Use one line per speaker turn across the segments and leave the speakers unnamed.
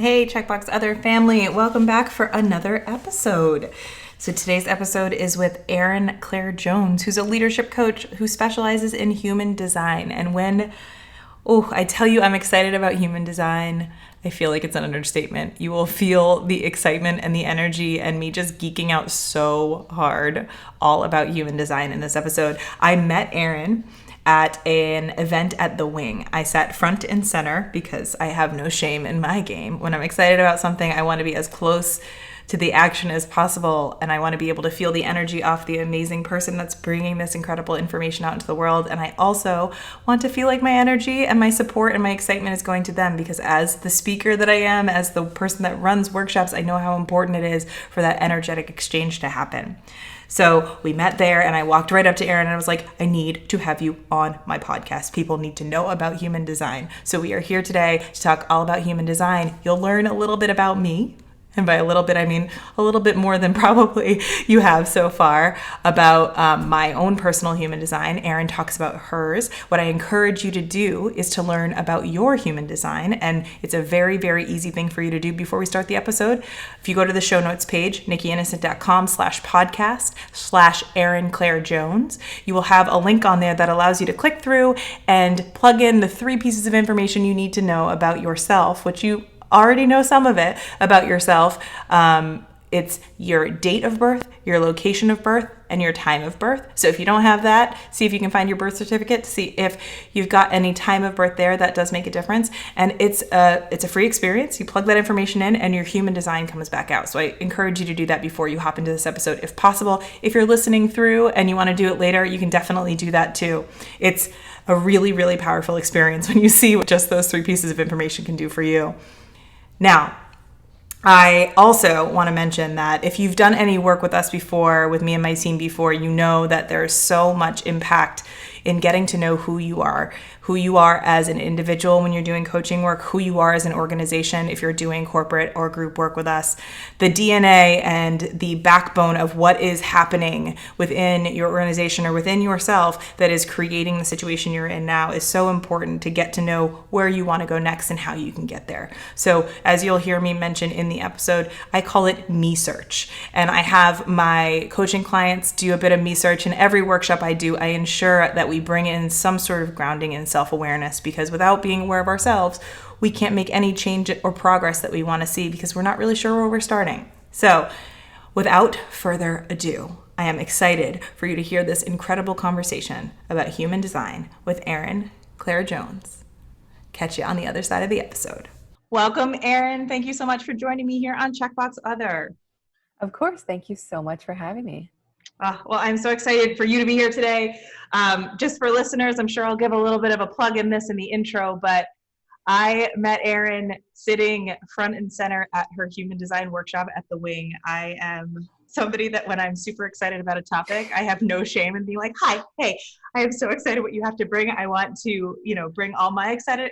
Hey, Checkbox Other family, welcome back for another episode. So today's episode is with Erin Claire Jones, who's a leadership coach who specializes in human design. And I tell you I'm excited about human design, I feel like it's an understatement. You will feel the excitement and the energy and me just geeking out so hard all about human design in this episode. I met Erin at an event at the Wing. I sat front and center because I have no shame in my game. When I'm excited about something, I want to be as close to the action as possible, and I want to be able to feel the energy off the amazing person that's bringing this incredible information out into the world. And I also want to feel like my energy and my support and my excitement is going to them, because as the speaker that I am, as the person that runs workshops, I know how important it is for that energetic exchange to happen. So we met there and I walked right up to Erin and I was like, I need to have you on my podcast. People need to know about human design. So we are here today to talk all about human design. You'll learn a little bit about me. And by a little bit, I mean a little bit more than probably you have so far about my own personal human design. Erin talks about hers. What I encourage you to do is to learn about your human design. And it's a very, very easy thing for you to do before we start the episode. If you go to the show notes page, nikkyinnocent.com/podcast/Erin Claire Jones, you will have a link on there that allows you to click through and plug in the 3 pieces of information you need to know about yourself, which you already know some of it about yourself. It's your date of birth, your location of birth, and your time of birth. So if you don't have that, see if you can find your birth certificate to see if you've got any time of birth there. That does make a difference. And it's a free experience. You plug that information in and your human design comes back out. So I encourage you to do that before you hop into this episode if possible. If you're listening through and you want to do it later, you can definitely do that too. It's a really, really powerful experience when you see what just those 3 pieces of information can do for you. Now, I also want to mention that if you've done any work with us before, with me and my team before, you know that there's so much impact in getting to know who you are as an individual when you're doing coaching work, who you are as an organization if you're doing corporate or group work with us. The DNA and the backbone of what is happening within your organization or within yourself that is creating the situation you're in now is so important to get to know where you want to go next and how you can get there. So as you'll hear me mention in the episode, I call it me search. And I have my coaching clients do a bit of me search. In every workshop I do, I ensure that we bring in some sort of grounding in self-awareness, because without being aware of ourselves, we can't make any change or progress that we want to see because we're not really sure where we're starting. So without further ado, I am excited for you to hear this incredible conversation about human design with Erin Claire Jones. Catch you on the other side of the episode. Welcome, Erin. Thank you so much for joining me here on Checkbox Other.
Of course. Thank you so much for having me.
Well, I'm so excited for you to be here today. Just for listeners, I'm sure I'll give a little bit of a plug in the intro, but I met Erin sitting front and center at her human design workshop at the Wing. I am somebody that when I'm super excited about a topic, I have no shame in being like, hi, hey, I am so excited what you have to bring. I want to, bring all my excited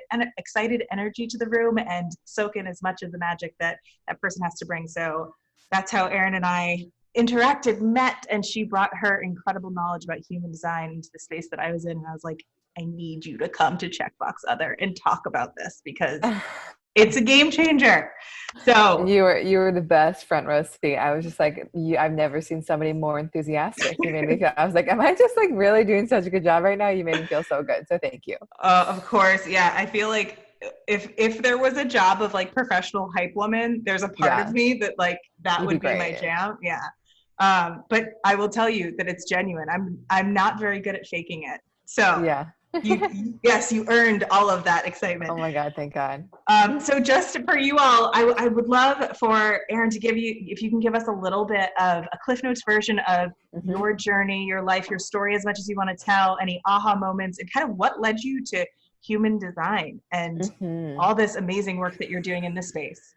energy to the room and soak in as much of the magic that person has to bring. So that's how Erin and I interacted, met, and she brought her incredible knowledge about human design into the space that I was in. And I was like, I need you to come to Checkbox Other and talk about this because it's a game changer. So
you were the best front row seat. I was just like, I've never seen somebody more enthusiastic. You made me feel, I was like, am I just like really doing such a good job right now? You made me feel so good. So thank you.
Of course. Yeah. I feel like if there was a job of like professional hype woman, there's a part of me that like, that would be my jam. Yeah. But I will tell you that it's genuine. I'm not very good at faking it. So
yeah.
you earned all of that excitement.
Oh my God, thank God.
So just for you all, I would love for Erin to give you, if you can give us a little bit of a Cliff Notes version of your journey, your life, your story, as much as you want to tell, any aha moments, and kind of what led you to human design and all this amazing work that you're doing in this space.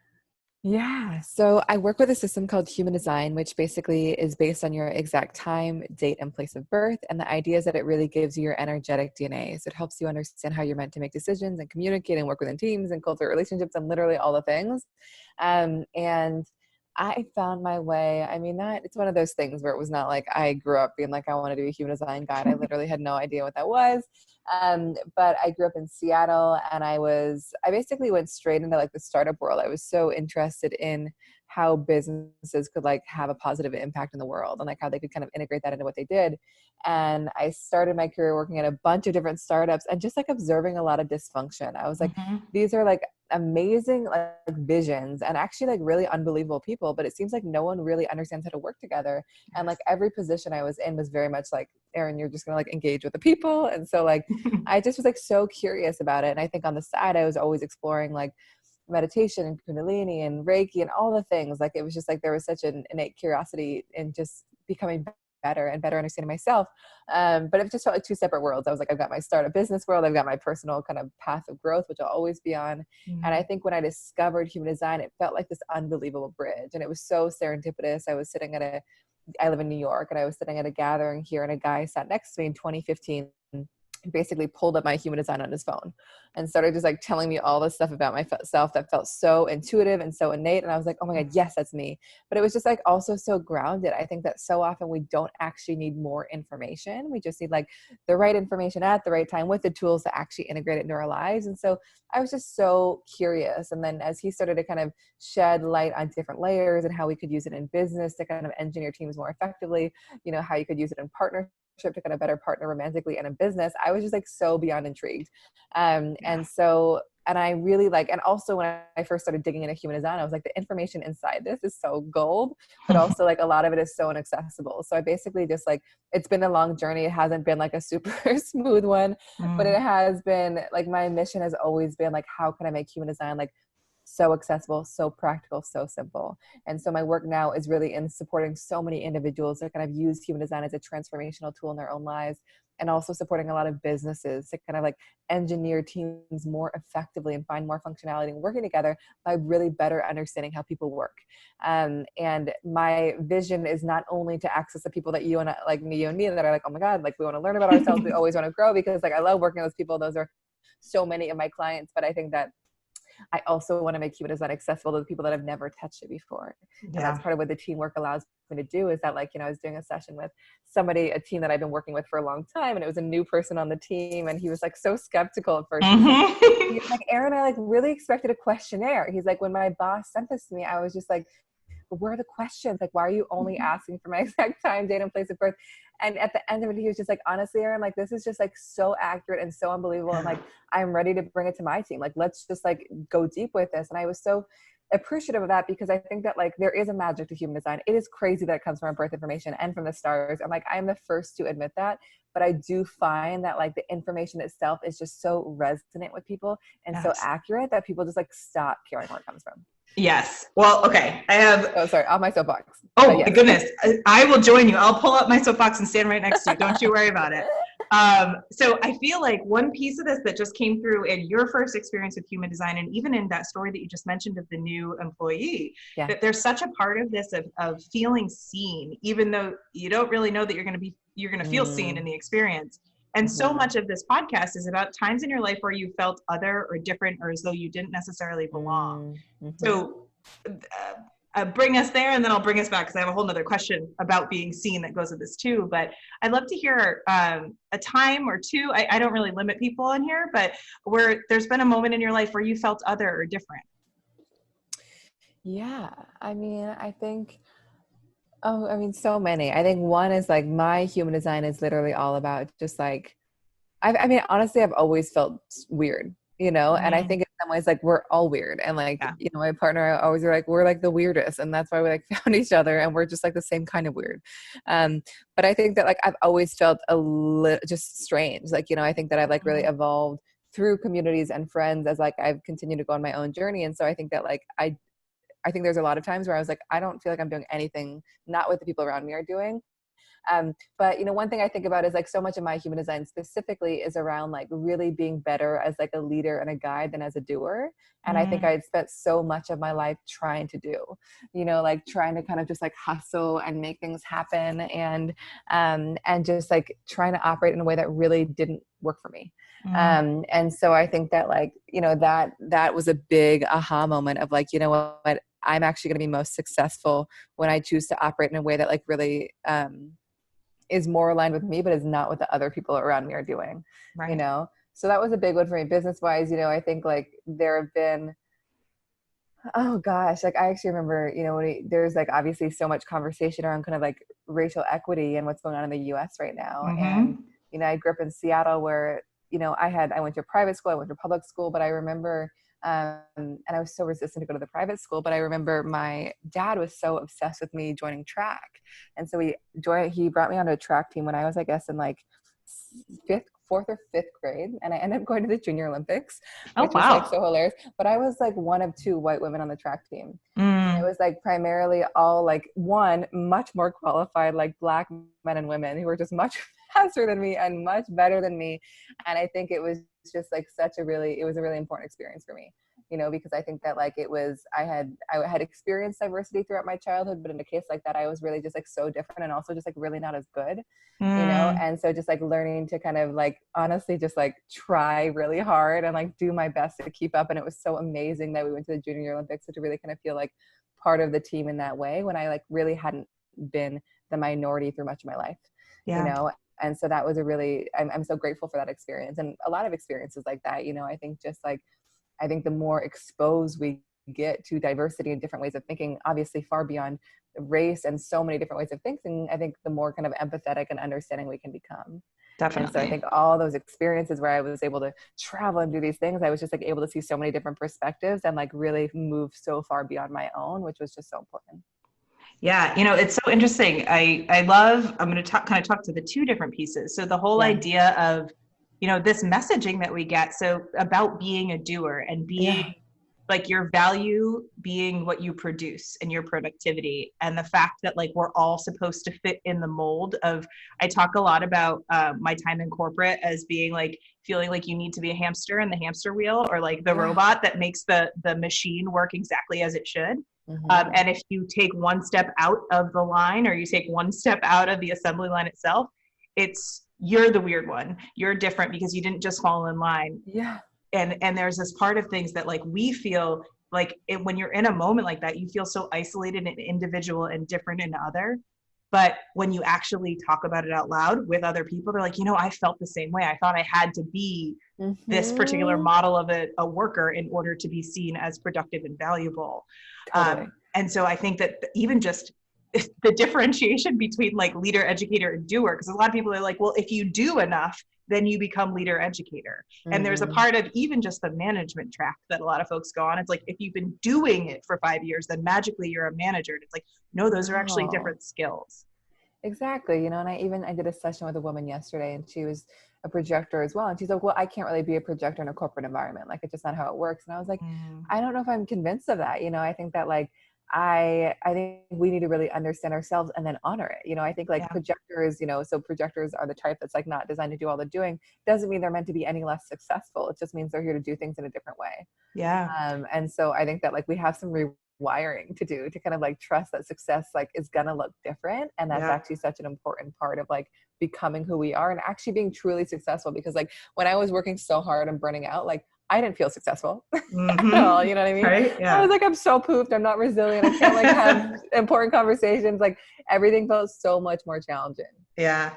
Yeah. So I work with a system called human design, which basically is based on your exact time, date, and place of birth. And the idea is that it really gives you your energetic DNA. So it helps you understand how you're meant to make decisions and communicate and work within teams and cultivate relationships and literally all the things. And I found my way. I mean, that it's one of those things where it was not like I grew up being like, I want to do a human design guide. I literally had no idea what that was. But I grew up in Seattle, and I basically went straight into like the startup world. I was so interested in how businesses could like have a positive impact in the world, and like how they could kind of integrate that into what they did. And I started my career working at a bunch of different startups and just like observing a lot of dysfunction. I was like,
Mm-hmm.
these are like amazing like visions and actually like really unbelievable people, but it seems like no one really understands how to work together. And like every position I was in was very much like, Erin, you're just gonna like engage with the people. And so like I just was like so curious about it. And I think on the side I was always exploring like meditation and kundalini and reiki and all the things. Like it was just like there was such an innate curiosity in just becoming better and better understanding myself. But it just felt like two separate worlds. I was like, I've got my startup business world, I've got my personal kind of path of growth, which I'll always be on. And I think when I discovered human design, it felt like this unbelievable bridge. And it was so serendipitous. I live in New York, and I was sitting at a gathering here, and a guy sat next to me in 2015, basically pulled up my human design on his phone and started just like telling me all this stuff about myself that felt so intuitive and so innate. And I was like, oh my God, yes, that's me. But it was just like also so grounded. I think that so often we don't actually need more information. We just need like the right information at the right time with the tools to actually integrate it into our lives. And so I was just so curious. And then as he started to kind of shed light on different layers and how we could use it in business to kind of engineer teams more effectively, how you could use it in partnership to kind of better partner romantically and in business, I was just like so beyond intrigued. And I really like, and also when I first started digging into human design, I was like, the information inside this is so gold, but also like a lot of it is so inaccessible. So I basically just like, it's been a long journey. It hasn't been like a super smooth one, but it has been like, my mission has always been like, how can I make human design like so accessible, so practical, so simple. And so my work now is really in supporting so many individuals that kind of use human design as a transformational tool in their own lives, and also supporting a lot of businesses to kind of like engineer teams more effectively and find more functionality and working together by really better understanding how people work. And my vision is not only to access the people that you and you and me that are like, oh my God, like we want to learn about ourselves. We always want to grow, because like I love working with those people. Those are so many of my clients. But I think that I also want to make human design accessible to the people that have never touched it before. And that's part of what the teamwork allows me to do, is that like, I was doing a session with a team that I've been working with for a long time. And it was a new person on the team. And he was like so skeptical at first. He's like, Erin, I like really expected a questionnaire. He's like, when my boss sent this to me, I was just like, where are the questions? Like, why are you only asking for my exact time, date, and place of birth? And at the end of it, he was just like, honestly, Erin, like, this is just like so accurate and so unbelievable. And like, I'm ready to bring it to my team. Like, let's just like go deep with this. And I was so appreciative of that, because I think that like there is a magic to human design. It is crazy that it comes from our birth information and from the stars. And like, I'm the first to admit that, but I do find that like the information itself is just so resonant with people and so accurate that people just like stop caring where it comes from.
Yes. Well, okay. I have.
Oh, sorry. Off my soapbox.
Oh, yes. My goodness. I will join you. I'll pull up my soapbox and stand right next to you. Don't you worry about it. So I feel like one piece of this that just came through in your first experience with human design, and even in that story that you just mentioned of the new employee, that there's such a part of this of feeling seen, even though you don't really know that you're going to feel seen in the experience. And so much of this podcast is about times in your life where you felt other or different, or as though you didn't necessarily belong. So bring us there, and then I'll bring us back, because I have a whole nother question about being seen that goes with this too. But I'd love to hear a time or two. I don't really limit people on here, but where there's been a moment in your life where you felt other or different.
Yeah. I mean, I think, so many. I think one is like, my human design is literally all about just like, honestly, I've always felt weird, and I think in some ways, like, we're all weird. And like, my partner always like, we're like the weirdest. And that's why we like found each other, and we're just like the same kind of weird. But I think that like, I've always felt a little just strange. Like, I think that I've like really evolved through communities and friends as like, I've continued to go on my own journey. And so I think that like, I think there's a lot of times where I was like, I don't feel like I'm doing anything, not what the people around me are doing. But one thing I think about is like, so much of my human design specifically is around like really being better as like a leader and a guide than as a doer. And I think I had spent so much of my life trying to do, like trying to kind of just like hustle and make things happen, and just like trying to operate in a way that really didn't work for me. And so I think that like, that was a big aha moment of like, you know what, I'm actually going to be most successful when I choose to operate in a way that like really is more aligned with me, but is not what the other people around me are doing, you
Right.
know? So that was a big one for me business wise. You know, I think like there have been, oh gosh, like I actually remember, you know, there's like obviously so much conversation around kind of like racial equity and what's going on in the US right now. And,
Mm-hmm.
you know, I grew up in Seattle where, you know, I went to private school, I went to public school, but I remember, and I was so resistant to go to the private school, but I remember my dad was so obsessed with me joining track. And so he brought me onto a track team when I was, I guess, in like fourth or fifth grade. And I ended up going to the Junior Olympics,
Oh,
which was like
wow.
so hilarious. But I was like one of two white women on the track team. And it
Mm,
was like primarily all like one much more qualified, like Black men and women who were just much faster than me and much better than me. And I think it was just like it was a really important experience for me, you know, because I think that like I had experienced diversity throughout my childhood, but in a case like that, I was really just like so different and also just like really not as good, you know?
mm,
And so just like learning to kind of like honestly just like try really hard and like do my best to keep up. And it was so amazing that we went to the Junior Olympics, so to really kind of feel like part of the team in that way when I like really hadn't been the minority through much of my life, you
yeah,
know? And so that was I'm so grateful for that experience and a lot of experiences like that, you know. I think just like, I think the more exposed we get to diversity and different ways of thinking, obviously far beyond race and so many different ways of thinking, I think the more kind of empathetic and understanding we can become. And so I
definitely.
think all those experiences where I was able to travel and do these things, I was just like able to see so many different perspectives and like really move so far beyond my own, which was just so important.
Yeah, you know, it's so interesting. I love, I'm going to talk, kind of talk to the two different pieces. So the whole
Yeah.
idea of, you know, this messaging that we get, so about being a doer and being
Yeah.
like your value being what you produce and your productivity, and the fact that like we're all supposed to fit in the mold of, I talk a lot about my time in corporate as being like feeling like you need to be a hamster in the hamster wheel, or like the
Yeah.
robot that makes the machine work exactly as it should.
Mm-hmm.
And if you take one step out of the line, or you take one step out of the assembly line itself, you're the weird one. You're different because you didn't just fall in line.
Yeah.
And there's this part of things that like we feel like when you're in a moment like that, you feel so isolated and individual and different and other. But when you actually talk about it out loud with other people, they're like, you know, I felt the same way. I thought I had to be this particular
Mm-hmm.
model of a worker in order to be seen as productive and valuable.
Totally.
And so I think that even just the differentiation between like leader, educator, and doer, because a lot of people are like, well, if you do enough, then you become leader, educator. And there's a
Mm-hmm.
part of even just the management track that a lot of folks go on. It's like, if you've been doing it for 5 years, then magically you're a manager. And it's like, no, those are actually
No.
different skills.
Exactly. You know, and I did a session with a woman yesterday and she was a projector as well. And she's like, well, I can't really be a projector in a corporate environment. Like, it's just not how it works. And I was like,
Mm,
I don't know if I'm convinced of that. You know, I think that like, I think we need to really understand ourselves and then honor it. You know, I think like
yeah.
projectors, you know, so projectors are the type that's like not designed to do all the doing. Doesn't mean they're meant to be any less successful. It just means they're here to do things in a different way.
Yeah.
And so I think that like we have some rewiring to do to kind of like trust that success like is gonna look different. And that's
Yeah.
actually such an important part of like becoming who we are and actually being truly successful. Because like when I was working so hard and burning out, like I didn't feel successful at all.
Mm-hmm.
You know what I mean?
Right.
I was
Yeah.
like, I'm so pooped. I'm not resilient. I can't like have important conversations. Like everything felt so much more challenging.
Yeah.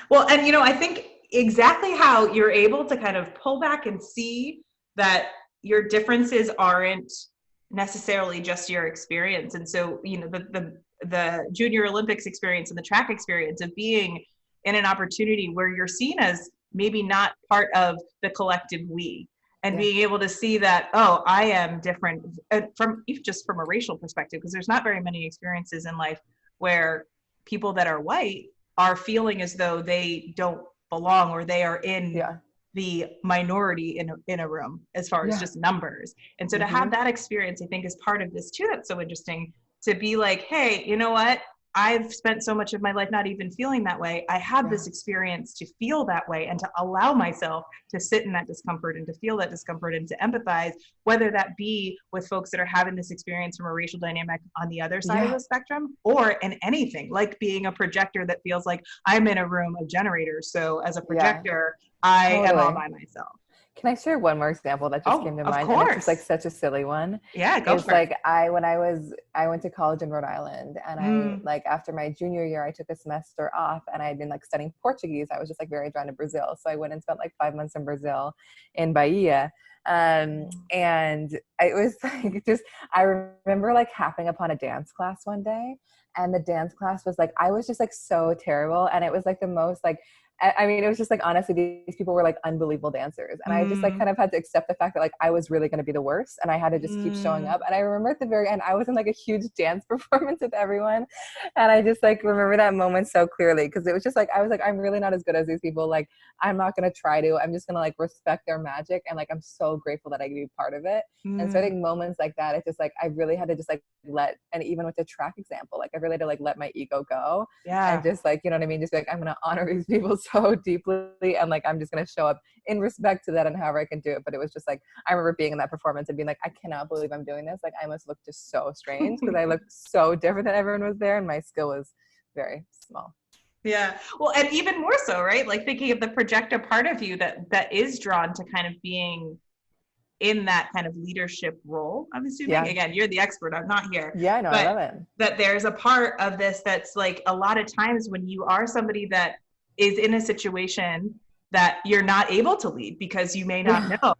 Well, and you know, I think exactly how you're able to kind of pull back and see that your differences aren't necessarily just your experience. And so, you know, the Junior Olympics experience and the track experience of being in an opportunity where you're seen as maybe not part of the collective we, and
Yeah.
being able to see that, oh, I am different from even just from a racial perspective, because there's not very many experiences in life where people that are white are feeling as though they don't belong, or they are in
Yeah.
the minority in a room as far as
Yeah.
just numbers. And so to have
Mm-hmm.
that experience, I think, is part of this too. That's so interesting, to be like, hey, you know what? I've spent so much of my life not even feeling that way. I have
Yeah.
this experience to feel that way and to allow myself to sit in that discomfort and to feel that discomfort and to empathize, whether that be with folks that are having this experience from a racial dynamic on the other side of
Yeah.
the spectrum, or in anything like being a projector that feels like I'm in a room of generators. So as a
Yeah.
projector, I am all
Totally.
by myself.
Can I share one more example that just came to mind? And it's just like such a silly one.
Yeah, go
It's
for it.
like I went to college in Rhode Island, and I like after my junior year I took a semester off, and I had been like studying Portuguese. I was just like very drawn to Brazil. So I went and spent like 5 months in Brazil in Bahia. And it was like just I remember like happening upon a dance class one day, and the dance class was like I was just like so terrible, and it was like the most like I mean, it was just like, honestly, these people were like unbelievable dancers. And I just like kind of had to accept the fact that like I was really going to be the worst, and I had to just keep showing up. And I remember at the very end, I was in like a huge dance performance with everyone. And I just like remember that moment so clearly, because it was just like, I was like, I'm really not as good as these people. Like, I'm not going to try to, I'm just going to like respect their magic. And like, I'm so grateful that I could be part of it. And so I think moments like that, it's just like, I really had to just like and even with the track example, like I really had to like let my ego go. And just like, you know what I mean? Just be like, I'm going to honor these people so deeply, and like I'm just going to show up in respect to that and however I can do it. But it was just like I remember being in that performance and being like, I cannot believe I'm doing this. Like I must look just so strange because I looked so different than everyone was there, and my skill was very small.
Yeah. Well, and even more so, right? Like thinking of the projector part of you that is drawn to kind of being in that kind of leadership role. I'm assuming, again, you're the expert, I'm not here.
Yeah, I know, I love it.
That there's a part of this that's like a lot of times when you are somebody that is in a situation that you're not able to lead because you may not know.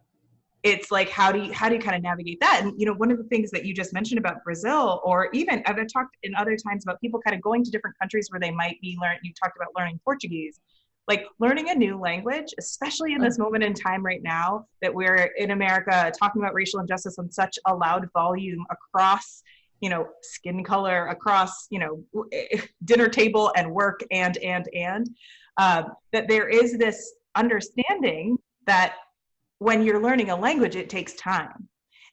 It's like, how do you kind of navigate that? And, you know, one of the things that you just mentioned about Brazil, or even I've talked in other times about people kind of going to different countries where they might be you talked about learning Portuguese, like learning a new language, especially in this moment in time right now that we're in America talking about racial injustice on such a loud volume across, you know, skin color, across, you know, dinner table and work and that there is this understanding that when you're learning a language, it takes time.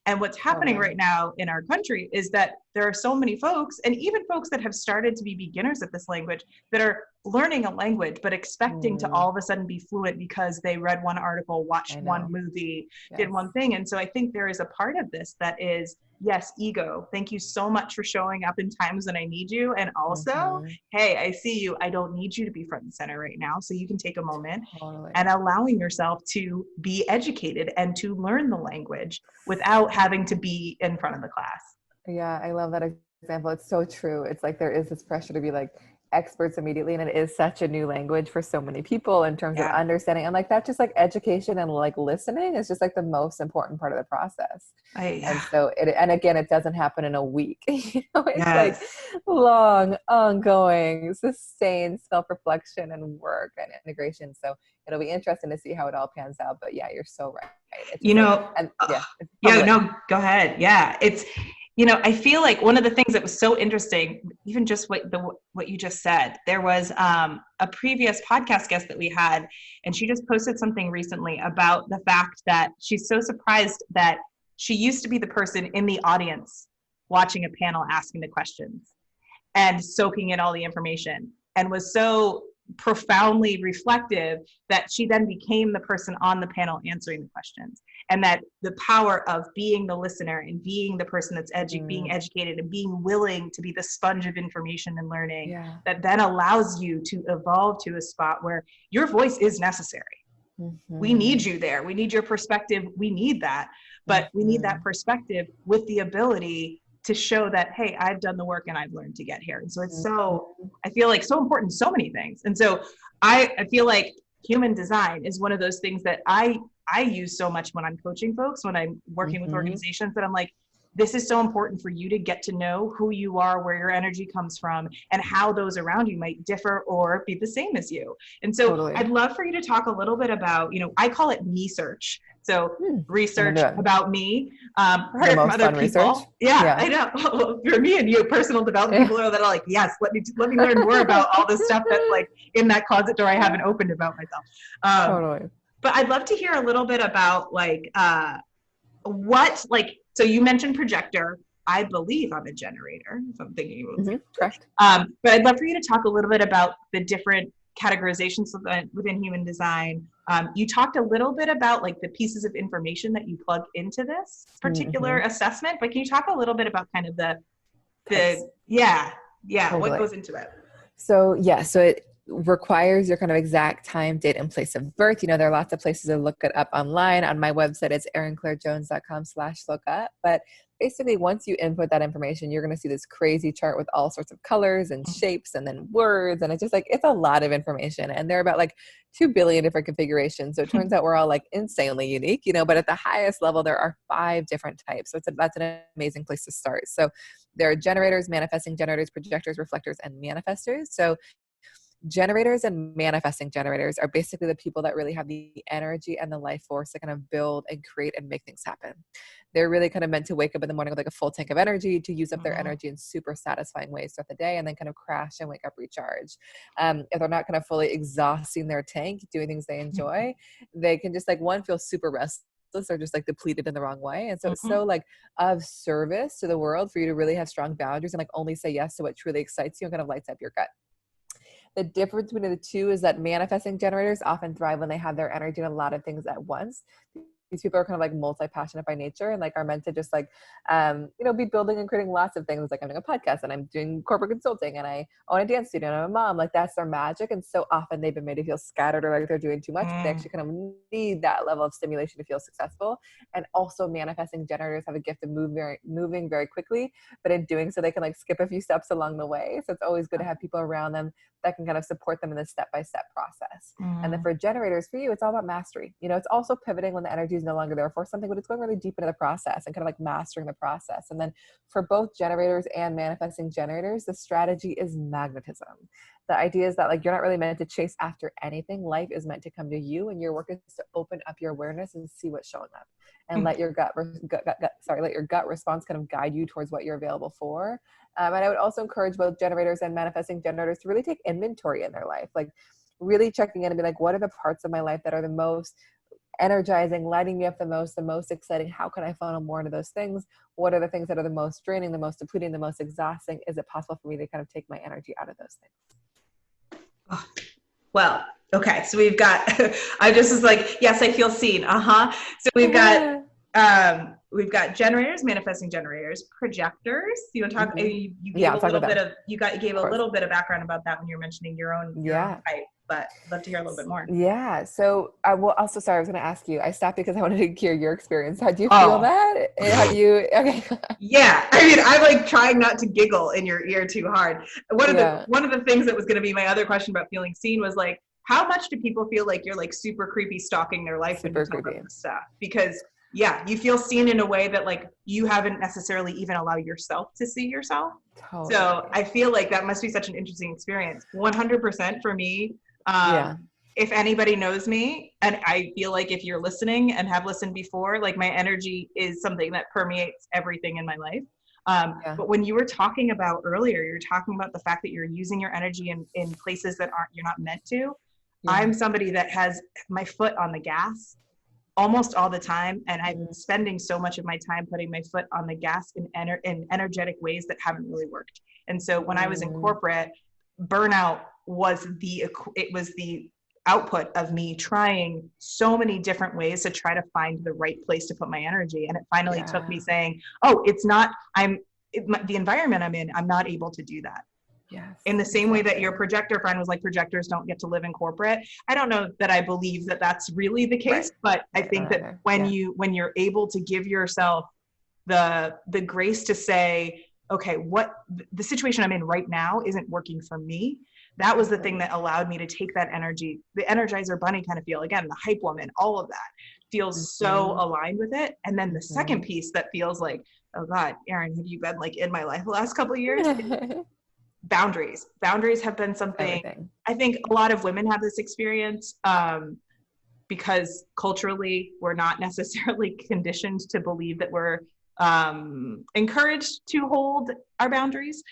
And what's happening right now in our country is that there are so many folks, and even folks that have started to be beginners at this language, that are learning a language, but expecting to all of a sudden be fluent because they read one article, watched one movie, did one thing. And so I think there is a part of this that is, yes, ego. Thank you so much for showing up in times when I need you. And also, hey, I see you. I don't need you to be front and center right now. So you can take a moment and allowing yourself to be educated and to learn the language without having to be in front of the class.
Yeah, I love that example. It's so true. It's like there is this pressure to be like experts immediately, and it is such a new language for so many people in terms of understanding, and like that just like education and like listening is just like the most important part of the process. And so and again, it doesn't happen in a week. You know, it's like long, ongoing, sustained self-reflection and work and integration. So it'll be interesting to see how it all pans out. But yeah, you're so right. It's
you know,
like,
no, go ahead. Yeah, it's, you know, I feel like one of the things that was so interesting, even just what you just said, there was a previous podcast guest that we had, and she just posted something recently about the fact that she's so surprised that she used to be the person in the audience watching a panel asking the questions and soaking in all the information, and was so profoundly reflective that she then became the person on the panel answering the questions. And that the power of being the listener and being the person that's being educated and being willing to be the sponge of information and learning, that then allows you to evolve to a spot where your voice is necessary. We need you there. We need your perspective. We need that. But we need that perspective with the ability to show that, hey, I've done the work and I've learned to get here. And so it's I feel like so important in so many things. And so I feel like human design is one of those things that I use so much when I'm coaching folks, when I'm working with organizations, that I'm like, this is so important for you to get to know who you are, where your energy comes from, and how those around you might differ or be the same as you. And so I'd love for you to talk a little bit about, you know, I call it me search. So research about me, heard it from other people. Research. Yeah, I know. For me and you, personal development people are that are like, yes, let me learn more about all this stuff that's like in that closet door I haven't opened about myself. But I'd love to hear a little bit about like what, like, so you mentioned projector. I believe I'm a generator, if I'm thinking about
correct.
But I'd love for you to talk a little bit about the different categorizations within human design. You talked a little bit about like the pieces of information that you plug into this particular assessment, but can you talk a little bit about kind of the what goes into it?
So requires your kind of exact time, date, and place of birth. You know, there are lots of places to look it up online. On my website, it's erinclairejones.com/lookup. But basically, once you input that information, you're going to see this crazy chart with all sorts of colors and shapes and then words. And it's just like, it's a lot of information. And there are about like 2 billion different configurations. So it turns out we're all like insanely unique, you know, but at the highest level, there are 5 different types. So that's an amazing place to start. So there are generators, manifesting generators, projectors, reflectors, and manifestors. So generators and manifesting generators are basically the people that really have the energy and the life force to kind of build and create and make things happen. They're really kind of meant to wake up in the morning with like a full tank of energy, to use up their energy in super satisfying ways throughout the day, and then kind of crash and wake up recharge. If they're not kind of fully exhausting their tank, doing things they enjoy, they can just like, one, feel super restless or just like depleted in the wrong way. And so it's so like of service to the world for you to really have strong boundaries and like only say yes to what truly excites you and kind of lights up your gut. The difference between the two is that manifesting generators often thrive when they have their energy in a lot of things at once. These people are kind of like multi-passionate by nature and like are meant to just like, you know, be building and creating lots of things. Like I'm doing a podcast and I'm doing corporate consulting and I own a dance studio and I'm a mom. Like that's their magic. And so often they've been made to feel scattered or like they're doing too much. They actually kind of need that level of stimulation to feel successful. And also manifesting generators have a gift of moving very quickly, but in doing so, they can like skip a few steps along the way. So it's always good to have people around them that can kind of support them in this step-by-step process. And then for generators, for you, it's all about mastery. You know, it's also pivoting when the energy is no longer there for something, but it's going really deep into the process and kind of like mastering the process. And then for both generators and manifesting generators, the strategy is magnetism. The idea is that like, you're not really meant to chase after anything. Life is meant to come to you, and your work is to open up your awareness and see what's showing up, and let your gut response kind of guide you towards what you're available for. And I would also encourage both generators and manifesting generators to really take inventory in their life, like really checking in and be like, what are the parts of my life that are the most energizing, lighting me up the most exciting? How can I funnel more into those things? What are the things that are the most draining, the most depleting, the most exhausting? Is it possible for me to kind of take my energy out of those things?
Oh, well, okay. So we've got, I just was like, yes, I feel seen. So we've got generators, manifesting generators, projectors. You want to talk, you gave a little bit of, you gave a little bit of background about that when you were mentioning your own type, but I'd love to hear a little bit more.
Yeah. So I will also, sorry, I was going to ask you, I stopped because I wanted to hear your experience. How do you feel that? Have you, okay.
Yeah. I mean, I'm like trying not to giggle in your ear too hard. One of the things that was going to be my other question about feeling seen was like, how much do people feel like you're like super creepy stalking their life when you talk about this stuff? Because you feel seen in a way that like you haven't necessarily even allowed yourself to see yourself. Totally. So I feel like that must be such an interesting experience. 100% for me. If anybody knows me, and I feel like if you're listening and have listened before, like my energy is something that permeates everything in my life. But when you were talking about earlier, you're talking about the fact that you're using your energy in places that you're not meant to. I'm somebody that has my foot on the gas almost all the time. And I've been spending so much of my time putting my foot on the gas in energetic ways that haven't really worked. And so when I was in corporate, burnout was the output of me trying so many different ways to try to find the right place to put my energy. And it finally took me saying, oh, the environment I'm in, I'm not able to do that. Yes, in the same way that your projector friend was like, projectors don't get to live in corporate. I don't know that I believe that that's really the case, but I think that when you're able to give yourself the grace to say, okay, what the situation I'm in right now isn't working for me. That was the thing that allowed me to take that energy, the Energizer Bunny kind of feel, again, the hype woman, all of that feels so aligned with it. And then the second piece that feels like, oh God, Erin, have you been like in my life the last couple of years? Boundaries have been something I think a lot of women have this experience because culturally we're not necessarily conditioned to believe that we're encouraged to hold our boundaries.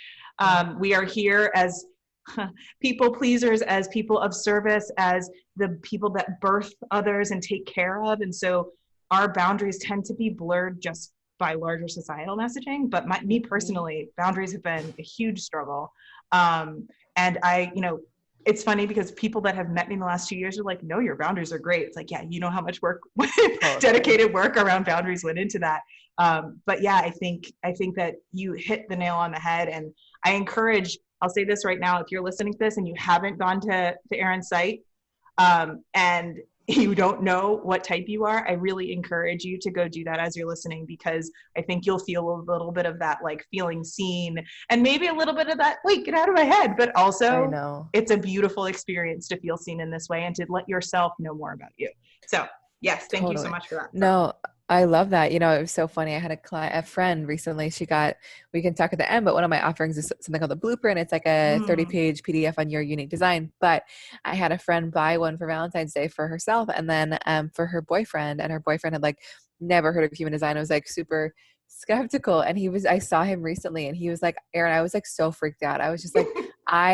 We are here as people pleasers, as people of service, as the people that birth others and take care of. And so our boundaries tend to be blurred just by larger societal messaging. But me personally, boundaries have been a huge struggle. And it's funny because people that have met me in the last 2 years are like, no, your boundaries are great. It's like, yeah, you know how much work, dedicated work around boundaries went into that. But yeah, I think that you hit the nail on the head. And I encourage I'll say this right now. If you're listening to this and you haven't gone to Erin's site, and you don't know what type you are, I really encourage you to go do that as you're listening, because I think you'll feel a little bit of that, like feeling seen, and maybe a little bit of that, wait, get out of my head. But
I
also,
know.
it's a beautiful experience to feel seen in this way and to let yourself know more about you. So, yes, thank you so
Totally.
much for that.
No, I love that. You know, it was so funny. I had a friend recently. We can talk at the end, but one of my offerings is something called the Blueprint. It's like a
Mm.
30-page PDF on your unique design. But I had a friend buy one for Valentine's Day for herself, and then for her boyfriend. And her boyfriend had like never heard of human design. I was like super skeptical, and I saw him recently, and he was like, Erin, I was like so freaked out. I was just like,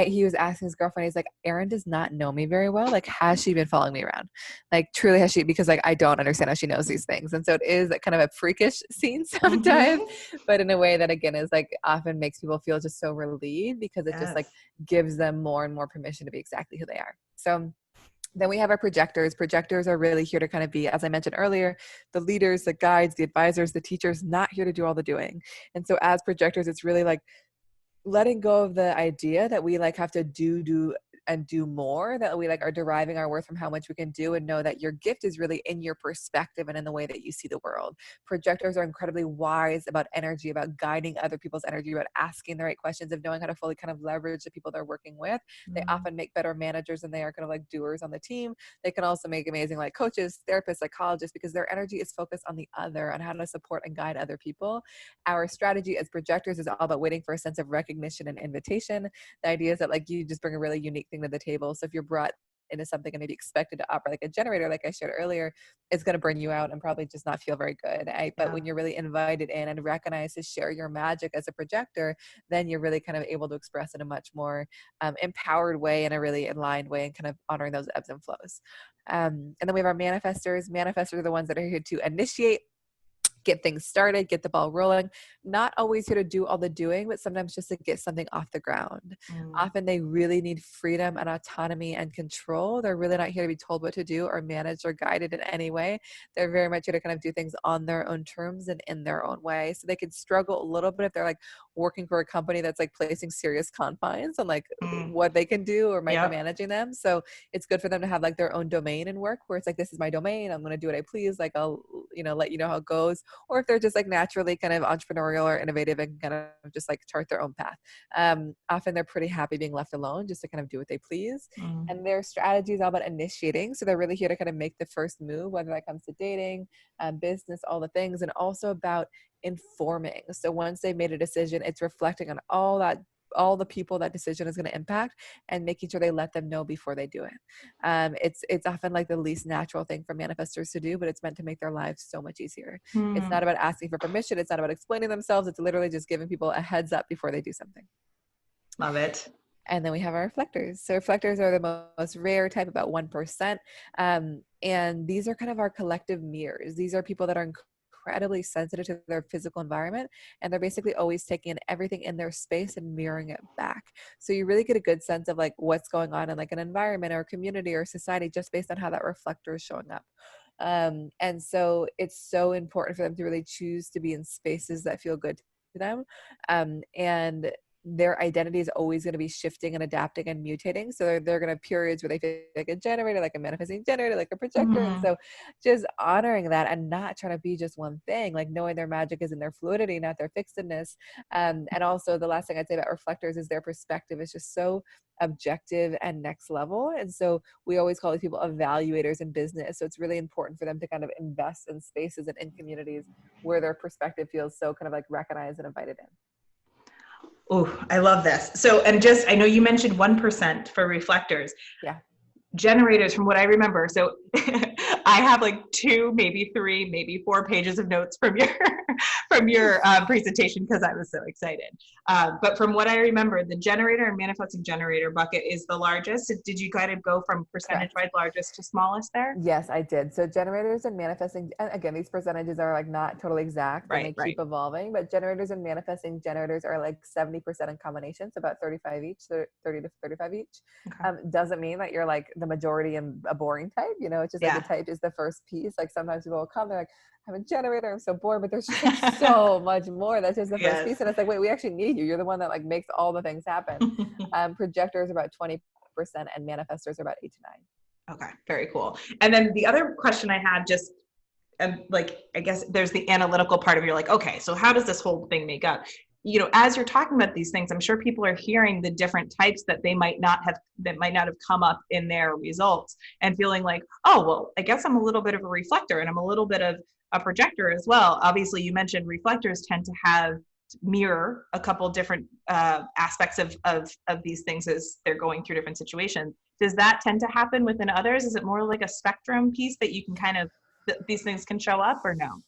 he was asking his girlfriend, he's like, Erin does not know me very well. Like, has she been following me around? Like, truly has she? Because like, I don't understand how she knows these things. And so it is like kind of a freakish scene sometimes,
Mm-hmm.
but in a way that again is like often makes people feel just so relieved, because it just like
Yes.
gives them more and more permission to be exactly who they are. So then we have our projectors. Projectors are really here to kind of be, as I mentioned earlier, the leaders, the guides, the advisors, the teachers, not here to do all the doing. And so as projectors, it's really like letting go of the idea that we like have to do more, that we like are deriving our worth from how much we can do, and know that your gift is really in your perspective and in the way that you see the world. Projectors are incredibly wise about energy, about guiding other people's energy, about asking the right questions, of knowing how to fully kind of leverage the people they're working with. They
Mm.
often make better managers than they are kind of like doers on the team. They can also make amazing like coaches, therapists, psychologists, because their energy is focused on the other, on how to support and guide other people. Our strategy as projectors is all about waiting for a sense of recognition and invitation. The idea is that like you just bring a really unique thing to the table. So if you're brought into something and maybe expected to operate like a generator, like I shared earlier, it's going to burn you out and probably just not feel very good. But
Yeah.
when you're really invited in and recognized to share your magic as a projector, then you're really kind of able to express in a much more empowered way, in a really aligned way, and kind of honoring those ebbs and flows. And then we have our manifestors. Manifestors are the ones that are here to initiate, get things started, get the ball rolling. Not always here to do all the doing, but sometimes just to get something off the ground.
Mm.
Often they really need freedom and autonomy and control. They're really not here to be told what to do or managed or guided in any way. They're very much here to kind of do things on their own terms and in their own way. So they can struggle a little bit if they're like working for a company that's like placing serious confines on like
Mm.
what they can do or
Yep.
micromanaging them. So it's good for them to have like their own domain in work, where it's like, this is my domain. I'm going to do what I please. Like, I'll, let you know how it goes. Or if they're just like naturally kind of entrepreneurial or innovative and kind of just like chart their own path. Often they're pretty happy being left alone just to kind of do what they please.
Mm.
And their strategy is all about initiating. So they're really here to kind of make the first move, whether that comes to dating, business, all the things, and also about informing. So once they've made a decision, it's reflecting on all the people that decision is going to impact, and making sure they let them know before they do it. It's often like the least natural thing for manifestors to do, but it's meant to make their lives so much easier. It's
Mm.
not about asking for permission. It's not about explaining themselves. It's literally just giving people a heads up before they do something.
Love it.
And then we have our reflectors. So reflectors are the most rare type, about 1%. And these are kind of our collective mirrors. These are people that are incredibly sensitive to their physical environment, and they're basically always taking in everything in their space and mirroring it back. So you really get a good sense of like what's going on in like an environment or community or society just based on how that reflector is showing up. And so it's so important for them to really choose to be in spaces that feel good to them. And their identity is always going to be shifting and adapting and mutating. So they're going to have periods where they feel like a generator, like a manifesting generator, like a projector. And
Mm.
so just honoring that and not trying to be just one thing, like knowing their magic is in their fluidity, not their fixedness. And also the last thing I'd say about reflectors is their perspective is just so objective and next level. And so we always call these people evaluators in business. So it's really important for them to kind of invest in spaces and in communities where their perspective feels so kind of like recognized and invited in.
Oh, I love this. So, and just, I know you mentioned 1% for reflectors.
Yeah.
Generators, from what I remember. So I have like 2, maybe 3, maybe 4 pages of notes from your from your presentation because I was so excited. But from what I remember, the generator and manifesting generator bucket is the largest. Did you kind of go from
Correct.
percentage-wise largest to smallest there?
Yes, I did. So generators and manifesting, and again, these percentages are like not totally exact and they
Right,
keep
right.
evolving, but generators and manifesting generators are like 70% in combination. So about 35 each, 30 to 35 each.
Okay.
Doesn't mean that you're like the majority and a boring type. You know, it's just like the type is the first piece. Like sometimes people will come, they're like, I'm a generator, I'm so bored, but there's just like so much more. That's just the first piece. And it's like, wait, we actually need you. You're the one that like makes all the things happen. Projectors are about 20% and manifestors are about 8 to 9.
Okay, very cool. And then the other question I had, just like, I guess there's the analytical part of, you're like, okay, so how does this whole thing make up? You know, as you're talking about these things, I'm sure people are hearing the different types that might not have come up in their results, and feeling like, oh, well, I guess I'm a little bit of a reflector and I'm a little bit of a projector as well. Obviously, you mentioned reflectors tend to have mirror a couple different aspects of these things as they're going through different situations. Does that tend to happen within others? Is it more like a spectrum piece that you can kind of, these things can show up, or no?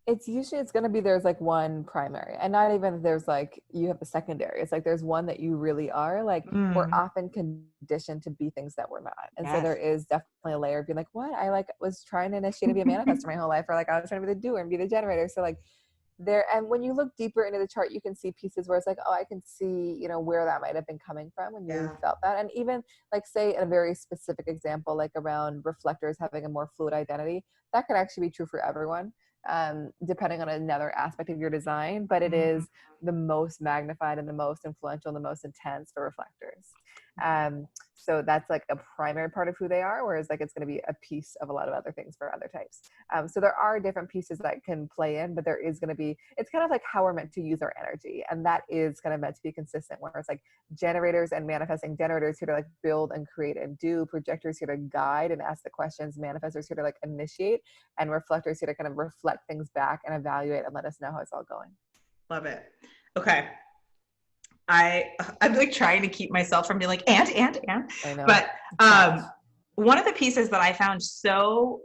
It's usually, it's going to be, there's like one primary, and not even there's like, you have the secondary. It's like, there's one that you really are like, we're often conditioned to be things that we're not. And so there is definitely a layer of being like, what? I like was trying to initiate and be a manifestor my whole life, or like I was trying to be the doer and be the generator. So like there, and when you look deeper into the chart, you can see pieces where it's like, oh, I can see, you know, where that might have been coming from when you felt that. And even like, say, a very specific example, like around reflectors having a more fluid identity, that could actually be true for everyone, depending on another aspect of your design, but it is the most magnified and the most influential and the most intense for reflectors. So that's like a primary part of who they are, whereas like it's going to be a piece of a lot of other things for other types. So there are different pieces that can play in, but there is going to be, it's kind of like how we're meant to use our energy. And that is kind of meant to be consistent, where it's like generators and manifesting generators here to like build and create and do, projectors here to guide and ask the questions, manifestors here to like initiate, and reflectors here to kind of reflect things back and evaluate and let us know how it's all going.
Love it. Okay. I'm like trying to keep myself from being like, and.
I know.
But one of the pieces that I found so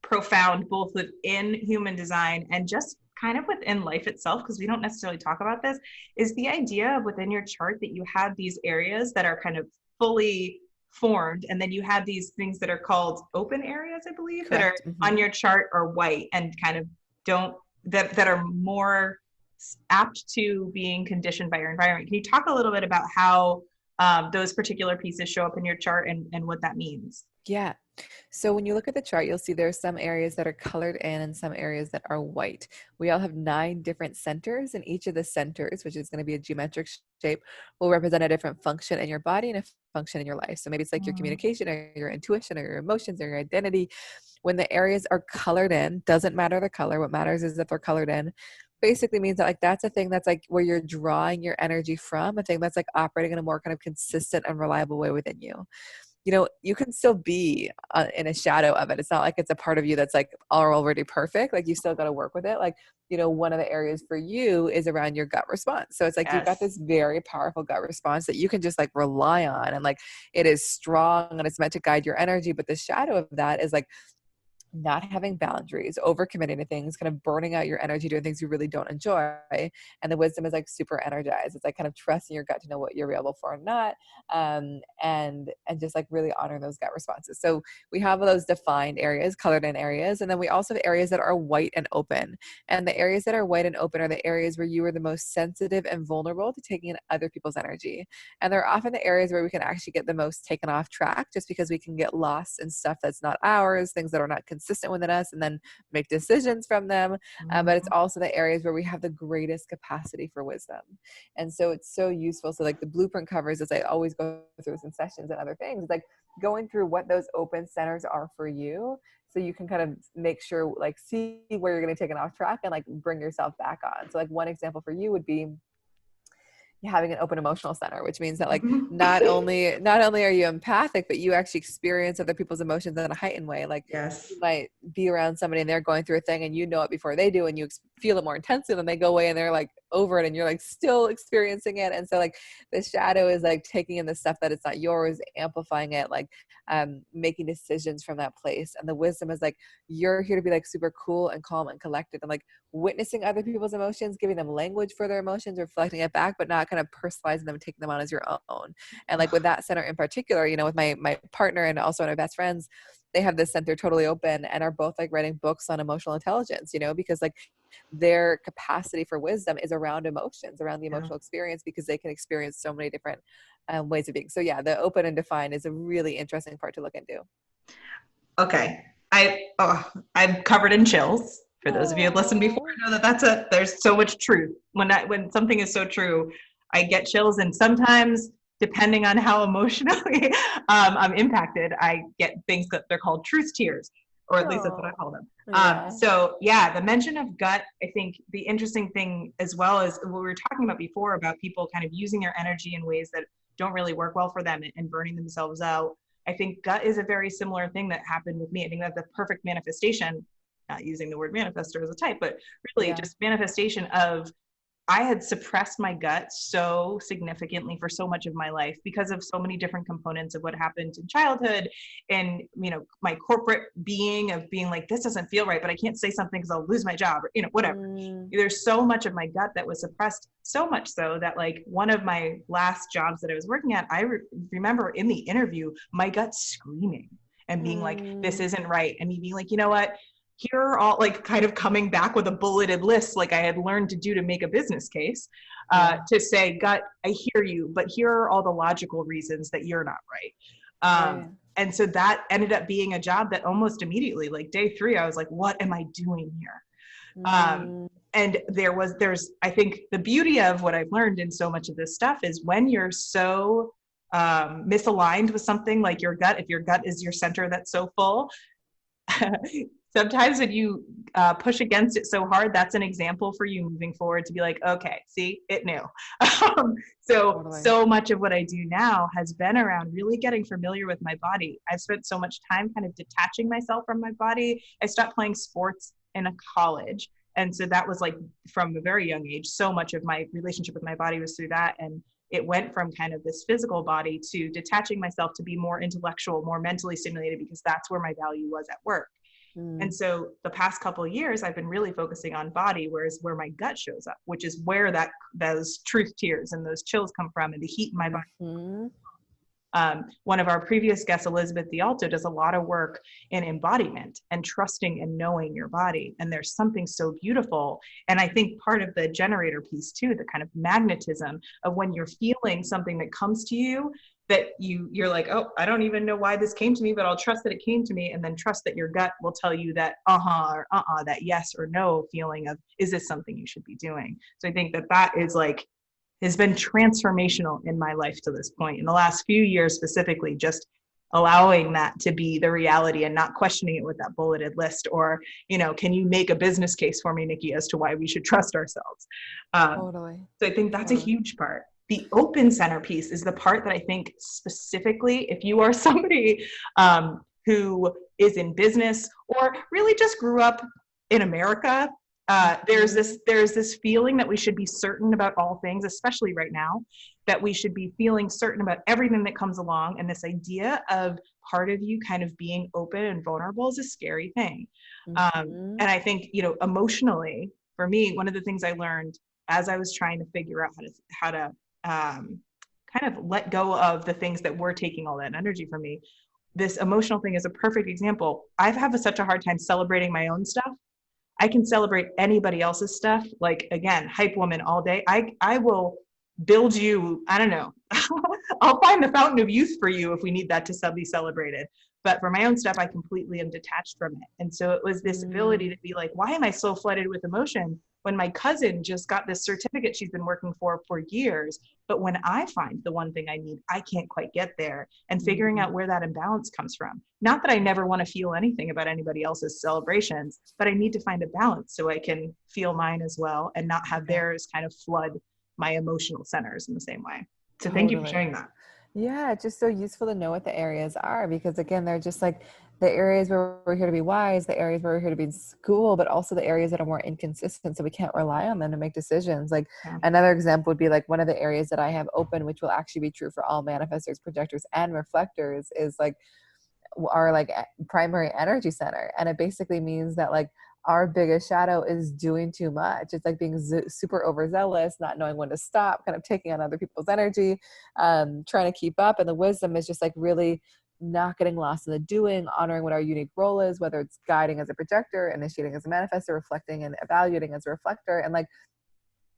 profound, both within human design and just kind of within life itself, because we don't necessarily talk about this, is the idea of within your chart that you have these areas that are kind of fully formed, and then you have these things that are called open areas, I believe. Correct. That are on your chart are white and kind of that are more apt to being conditioned by your environment. Can you talk a little bit about how those particular pieces show up in your chart and what that means?
Yeah. So when you look at the chart, you'll see there's some areas that are colored in and some areas that are white. We all have 9 different centers, and each of the centers, which is going to be a geometric shape, will represent a different function in your body and a function in your life. So maybe it's like your communication or your intuition or your emotions or your identity. When the areas are colored in, doesn't matter the color. What matters is that they're colored in. Basically means that like that's a thing that's like where you're drawing your energy from, a thing that's like operating in a more kind of consistent and reliable way within you. You know, you can still be in a shadow of it. It's not like it's a part of you that's like already perfect. Like you still got to work with it. Like, you know, one of the areas for you is around your gut response. So it's like you've got this very powerful gut response that you can just like rely on, and like it is strong and it's meant to guide your energy. But the shadow of that is like not having boundaries, overcommitting to things, kind of burning out your energy doing things you really don't enjoy. And the wisdom is like super energized. It's like kind of trusting your gut to know what you're available for or not, and just like really honoring those gut responses. So we have those defined areas, colored in areas, and then we also have areas that are white and open. And the areas that are white and open are the areas where you are the most sensitive and vulnerable to taking in other people's energy. And they're often the areas where we can actually get the most taken off track, just because we can get lost in stuff that's not ours, things that are not consistent within us, and then make decisions from them. But it's also the areas where we have the greatest capacity for wisdom. And so it's so useful. So like the blueprint covers, as I always go through this in sessions and other things, like going through what those open centers are for you, so you can kind of make sure, like, see where you're going to take it off track and like bring yourself back on. So like one example for you would be having an open emotional center, which means that like not only are you empathic, but you actually experience other people's emotions in a heightened way. Like you might be around somebody and they're going through a thing and you know it before they do, and you feel it more intensely, and they go away and they're like over it and you're like still experiencing it. And so like the shadow is like taking in the stuff that it's not yours, amplifying it, like making decisions from that place. And the wisdom is like, you're here to be like super cool and calm and collected, and like witnessing other people's emotions, giving them language for their emotions, reflecting it back, but not kind of personalizing them and taking them on as your own. And like with that center in particular, you know, with my partner and also one of my best friends, they have this center totally open and are both like writing books on emotional intelligence, you know, because like their capacity for wisdom is around emotions, around the
Yeah.
emotional experience, because they can experience so many different ways of being. So yeah, the open and define is a really interesting part to look into.
Okay. I'm covered in chills. For those of you who listened before,
Oh,
know that there's so much truth. When something is so true, I get chills, and sometimes, depending on how emotionally I'm impacted, I get things that they're called truth tears, or at least that's what I
oh,
call them.
yeah.
So yeah, the mention of gut, I think the interesting thing as well is what we were talking about before about people kind of using their energy in ways that don't really work well for them and burning themselves out. I think gut is a very similar thing that happened with me. I think that's the perfect manifestation, not using the word manifester as a type, but really
Yeah.
just manifestation of I had suppressed my gut so significantly for so much of my life because of so many different components of what happened in childhood and, my corporate being of being like, this doesn't feel right, but I can't say something because I'll lose my job or, whatever.
Mm,
There's so much of my gut that was suppressed, so much so that like one of my last jobs that I was working at, I remember in the interview, my gut screaming and being like, this
mm,
isn't right. And me being like, you know what? Here are all like kind of coming back with a bulleted list like I had learned to do to make a business case,
yeah.
to say, gut, I hear you, but here are all the logical reasons that you're not right.
Right.
And so that ended up being a job that almost immediately, like day 3, I was like, what am I doing here?
Mm,
And there's I think the beauty of what I've learned in so much of this stuff is when you're so misaligned with something like your gut, if your gut is your center that's so full, sometimes when you push against it so hard, that's an example for you moving forward to be like, okay, see, it knew.
totally.
So much of what I do now has been around really getting familiar with my body. I've spent so much time kind of detaching myself from my body. I stopped playing sports in a college. And so that was like from a very young age, so much of my relationship with my body was through that. And it went from kind of this physical body to detaching myself to be more intellectual, more mentally stimulated, because that's where my value was at work. And
Mm,
so the past couple of years, I've been really focusing on body, whereas where my gut shows up, which is where those truth tears and those chills come from, and the heat in my body.
mhm.
One of our previous guests, Elizabeth D'Alto, does a lot of work in embodiment and trusting and knowing your body. And there's something so beautiful. And I think part of the generator piece too, the kind of magnetism of when you're feeling something that comes to you, that you're like, oh, I don't even know why this came to me, but I'll trust that it came to me, and then trust that your gut will tell you that or that yes or no feeling of, is this something you should be doing? So I think that is like has been transformational in my life to this point. In the last few years specifically, just allowing that to be the reality and not questioning it with that bulleted list, or, can you make a business case for me, Nikki, as to why we should trust ourselves?
Totally.
So I think that's a
Totally.
huge part. The open center piece is the part that I think specifically, if you are somebody who is in business or really just grew up in America,
Mhm.
there's this feeling that we should be certain about all things, especially right now, that we should be feeling certain about everything that comes along. And this idea of part of you kind of being open and vulnerable is a scary thing.
Mhm.
And I think, emotionally, for me, one of the things I learned as I was trying to figure out how to kind of let go of the things that were taking all that energy from me. This emotional thing is a perfect example. I've had such a hard time celebrating my own stuff. I can celebrate anybody else's stuff. Like again, hype woman all day. I will build you. I don't know. I'll find the fountain of youth for you if we need that to be celebrated. But for my own stuff, I completely am detached from it. And so it was this ability
Mm,
to be like, why am I so flooded with emotion when my cousin just got this certificate she's been working for years? But when I find the one thing I need, I can't quite get there. And figuring out
mm,
where that imbalance comes from. Not that I never want to feel anything about anybody else's celebrations, but I need to find a balance so I can feel mine as well and not have
yeah,
theirs kind of flood my emotional centers in the same way. So thank you for
totally.
sharing that.
Yeah, it's just so useful to know what the areas are, because again, they're just like the areas where we're here to be wise, the areas where we're here to be in school, but also the areas that are more inconsistent, so we can't rely on them to make decisions. Like
Yeah.
another example would be like one of the areas that I have open, which will actually be true for all manifestors, projectors, and reflectors, is like our like primary energy center. And it basically means that like our biggest shadow is doing too much. It's like being super overzealous, not knowing when to stop, kind of taking on other people's energy, trying to keep up. And the wisdom is just like really not getting lost in the doing, honoring what our unique role is, whether it's guiding as a projector, initiating as a manifestor, reflecting and evaluating as a reflector. And like,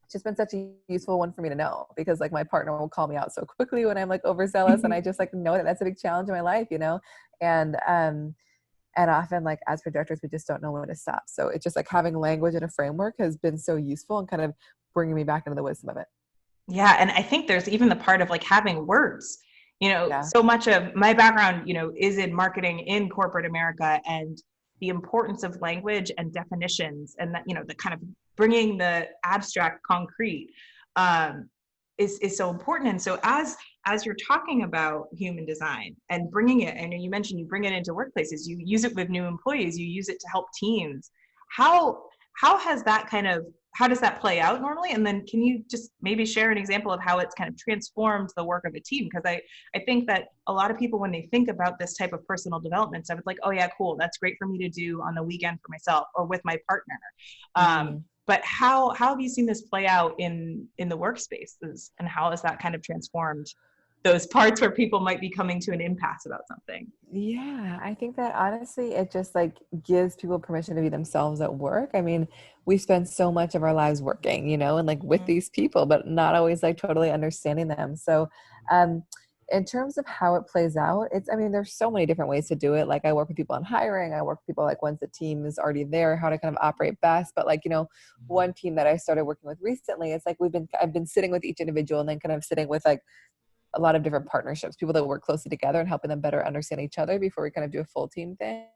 it's just been such a useful one for me to know, because like my partner will call me out so quickly when I'm like overzealous, and I just like know that that's a big challenge in my life, you know? And, and often like as projectors, we just don't know when to stop. So it's just like having language and a framework has been so useful and kind of bringing me back into the wisdom of it.
Yeah. And I think there's even the part of like having words,
Yeah.
so much of my background, is in marketing in corporate America, and the importance of language and definitions, and that, the kind of bringing the abstract concrete, is so important. And so as you're talking about human design and bringing it, I know you mentioned you bring it into workplaces, you use it with new employees, you use it to help teams. How has that how does that play out normally? And then can you just maybe share an example of how it's kind of transformed the work of a team? Because I think that a lot of people, when they think about this type of personal development stuff, it's like, oh yeah, cool, that's great for me to do on the weekend for myself or with my partner. But how have you seen this play out in the workspaces, and how has that kind of transformed those parts where people might be coming to an impasse about something?
Yeah, I think that honestly, it just like gives people permission to be themselves at work. I mean, we spend so much of our lives working, and like with these people, but not always like totally understanding them. So, um, in terms of how it plays out, I mean, there's so many different ways to do it. Like I work with people on hiring, I work with people like once the team is already there, how to kind of operate best. But like, one team that I started working with recently, it's like I've been sitting with each individual and then kind of sitting with like a lot of different partnerships, people that work closely together and helping them better understand each other before we kind of do a full team thing.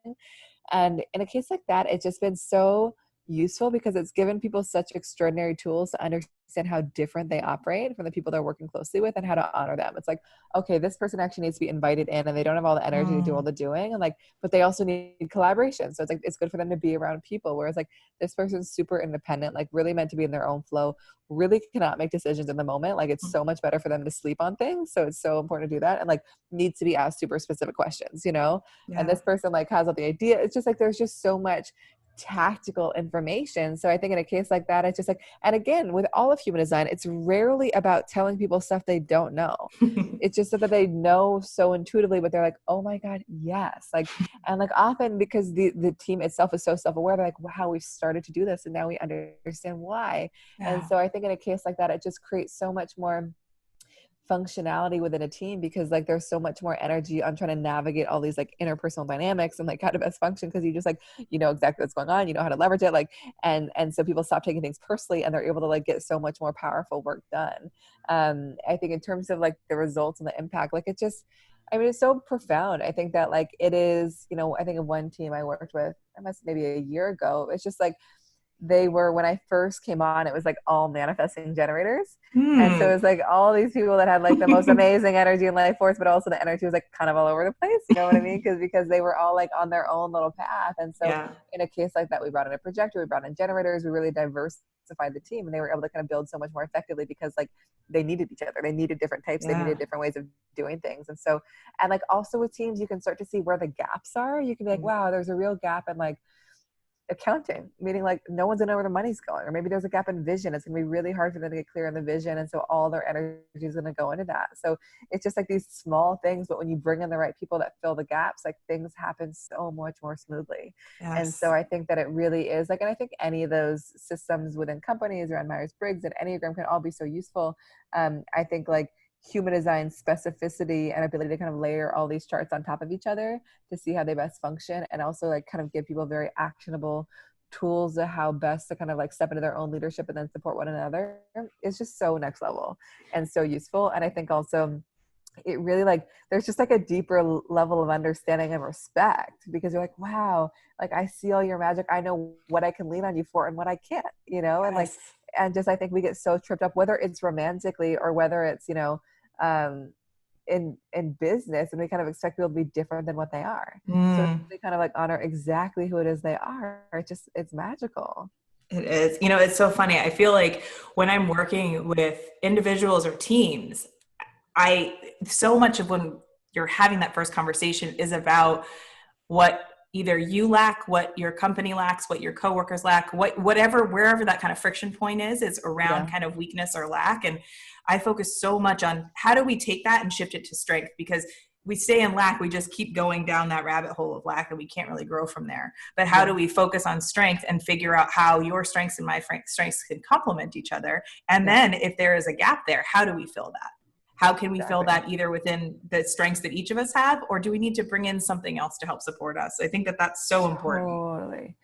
And in a case like that, it's just been so useful because it's given people such extraordinary tools to understand how different they operate from the people they're working closely with and how to honor them. It's like, okay, this person actually needs to be invited in and they don't have all the energy to do all the doing, and like, but they also need collaboration. So it's like, it's good for them to be around people. Whereas like this person's super independent, like really meant to be in their own flow, really cannot make decisions in the moment. Like it's so much better for them to sleep on things. So it's so important to do that, and like needs to be asked super specific questions, and this person like has all the idea. It's just like, there's just so much tactical information. So I think in a case like that, it's just like, and again, with all of human design, it's rarely about telling people stuff they don't know. It's just so that they know so intuitively, but they're like, oh my God, yes. Like, and like often because the team itself is so self-aware, they're like, wow, we started to do this and now we understand why.
Yeah.
And so I think in a case like that, it just creates so much more functionality within a team, because like there's so much more energy on trying to navigate all these like interpersonal dynamics and like how to best function, because you just like exactly what's going on, how to leverage it, like and so people stop taking things personally and they're able to like get so much more powerful work done. I think in terms of like the results and the impact, like it just, I mean, it's so profound. I think that like it is, I think of one team I worked with, I must maybe a year ago, it's just like they were, when I first came on, it was like all manifesting generators. And so it was like all these people that had like the most amazing energy and life force, but also the energy was like kind of all over the place. You know what I mean? Because they were all like on their own little path. And so in a case like that, we brought in a projector, we brought in generators, we really diversified the team, and they were able to kind of build so much more effectively because like they needed each other. They needed different types. They needed different ways of doing things. And so, and like also with teams, you can start to see where the gaps are. You can be like, wow, there's a real gap in like accounting, meaning like no one's gonna know where the money's going, or maybe there's a gap in vision. It's gonna be really hard for them to get clear on the vision, and so all their energy is gonna go into that. So it's just like these small things, but when you bring in the right people that fill the gaps, like things happen so much more smoothly. And so I think that it really is like, and I think any of those systems within companies around Myers-Briggs and Enneagram can all be so useful. I think like human design specificity and ability to kind of layer all these charts on top of each other to see how they best function, and also like kind of give people very actionable tools of how best to kind of like step into their own leadership and then support one another. It's just so next level and so useful. And I think also it really like, there's just like a deeper level of understanding and respect, because you're like, wow, like I see all your magic. I know what I can lean on you for and what I can't, and like, and just, I think we get so tripped up, whether it's romantically or whether it's, in business, and we kind of expect people to be different than what they are. So they kind of like honor exactly who it is they are. It's magical.
It is. It's so funny. I feel like when I'm working with individuals or teams, so much of when you're having that first conversation is about what either you lack, what your company lacks, what your coworkers lack, wherever that kind of friction point is around kind of weakness or lack. And I focus so much on how do we take that and shift it to strength, because we stay in lack, we just keep going down that rabbit hole of lack and we can't really grow from there. But how
Yeah.
do we focus on strength and figure out how your strengths and my strengths can complement each other? And then if there is a gap there, how do we fill that? How can we fill that either within the strengths that each of us have, or do we need to bring in something else to help support us? I think that that's so important.
Totally.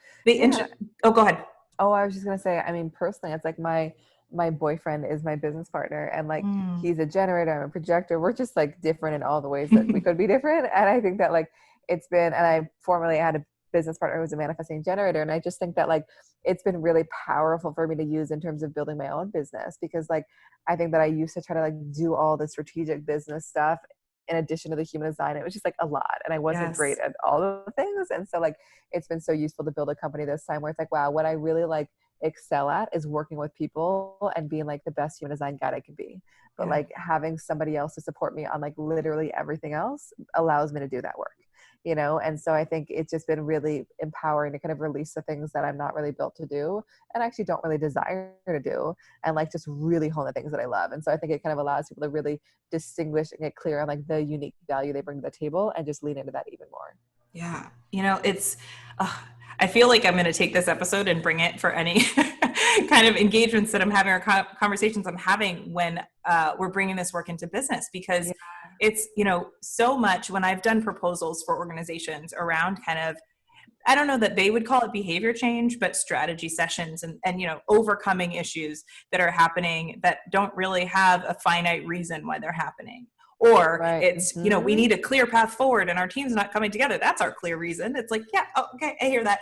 Oh, go ahead.
Oh, I was just gonna say, I mean, personally, it's like my boyfriend is my business partner, and like he's a generator, I'm a projector. We're just like different in all the ways that we could be different. And I think that like it's been, and I formerly had a business partner who was a manifesting generator, and I just think that like it's been really powerful for me to use in terms of building my own business, because like I think that I used to try to like do all the strategic business stuff in addition to the human design. It was just like a lot, and I wasn't great at all the things. And so like it's been so useful to build a company this time where it's like, wow, what I really like excel at is working with people and being like the best human design guide I can be. But like having somebody else to support me on like literally everything else allows me to do that work, you know? And so I think it's just been really empowering to kind of release the things that I'm not really built to do and actually don't really desire to do, and like just really hone the things that I love. And so I think it kind of allows people to really distinguish and get clear on like the unique value they bring to the table and just lean into that even more.
Yeah. You know, I feel like I'm going to take this episode and bring it for any kind of engagements that I'm having or conversations I'm having when we're bringing this work into business, because it's, you know, so much when I've done proposals for organizations around kind of, I don't know that they would call it behavior change, but strategy sessions and, you know, overcoming issues that are happening that don't really have a finite reason why they're happening. Or it's, you know, we need a clear path forward and our team's not coming together. That's our clear reason. It's like, yeah, oh, okay, I hear that.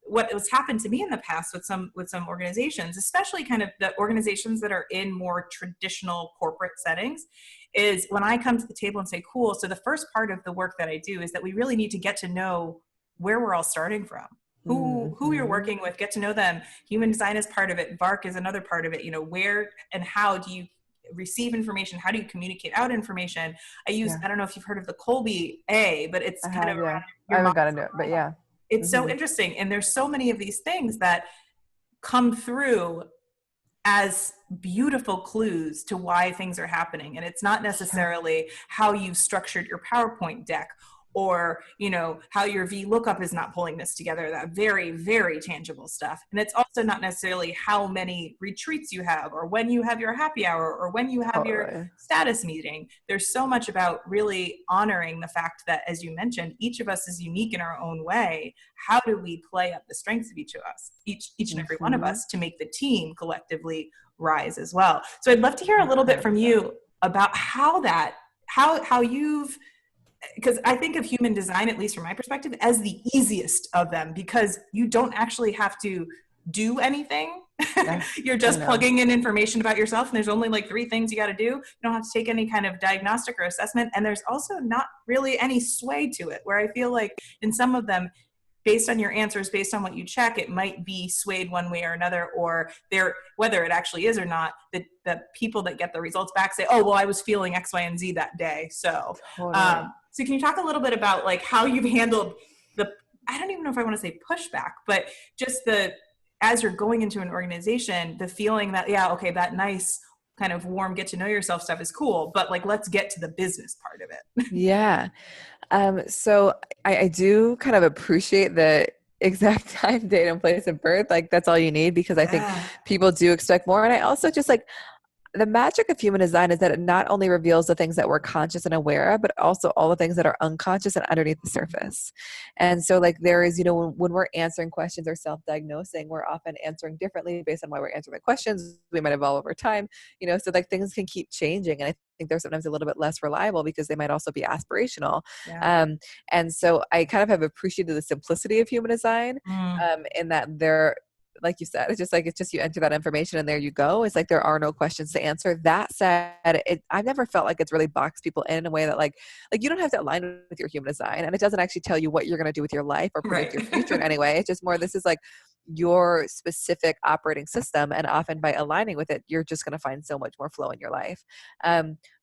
What has happened to me in the past with some organizations, especially kind of the organizations that are in more traditional corporate settings, is when I come to the table and say, cool, so the first part of the work that I do is that we really need to get to know where we're all starting from, who you're working with, get to know them. Human design is part of it. VARC is another part of it. You know, where and how do you receive information? How do you communicate out information? I don't know if you've heard of the Colby A, but it's I
haven't gotten into it, but yeah.
It's so interesting. And there's so many of these things that come through as beautiful clues to why things are happening. And it's not necessarily how you've structured your PowerPoint deck, or, you know, how your VLOOKUP is not pulling this together, that very, very tangible stuff. And it's also not necessarily how many retreats you have, or when you have your happy hour, or when you have your status meeting. There's so much about really honoring the fact that, as you mentioned, each of us is unique in our own way. How do we play up the strengths of each of us, each and every one of us, to make the team collectively rise as well? So I'd love to hear a little bit from you about how you've, because I think of human design, at least from my perspective, as the easiest of them, because you don't actually have to do anything. You're just plugging in information about yourself, and there's only like 3 things you got to do. You don't have to take any kind of diagnostic or assessment, and there's also not really any sway to it, where I feel like in some of them, based on your answers, based on what you check, it might be swayed one way or another, or whether it actually is or not, the people that get the results back say, oh, well, I was feeling X, Y, and Z that day. So, so can you talk a little bit about like how you've handled I don't even know if I want to say pushback, but just as you're going into an organization, the feeling that, yeah, okay, that nice kind of warm, get to know yourself stuff is cool, but like, let's get to the business part of it.
Yeah. So I do kind of appreciate the exact time, date, and place of birth. Like that's all you need, because I think people do expect more. And I also just like, the magic of human design is that it not only reveals the things that we're conscious and aware of, but also all the things that are unconscious and underneath the surface. And so like there is, you know, when we're answering questions or self-diagnosing, we're often answering differently based on why we're answering the questions. We might evolve over time, you know, so like things can keep changing. And I think they're sometimes a little bit less reliable because they might also be aspirational. And so I kind of have appreciated the simplicity of human design in that they're, like you said, it's just you enter that information and there you go. It's like there are no questions to answer. That said, I've never felt like it's really boxed people in a way that like you don't have to align with your human design, and it doesn't actually tell you what you're going to do with your life or predict your future in any way. It's just more, this is like your specific operating system, and often by aligning with it, you're just going to find so much more flow in your life.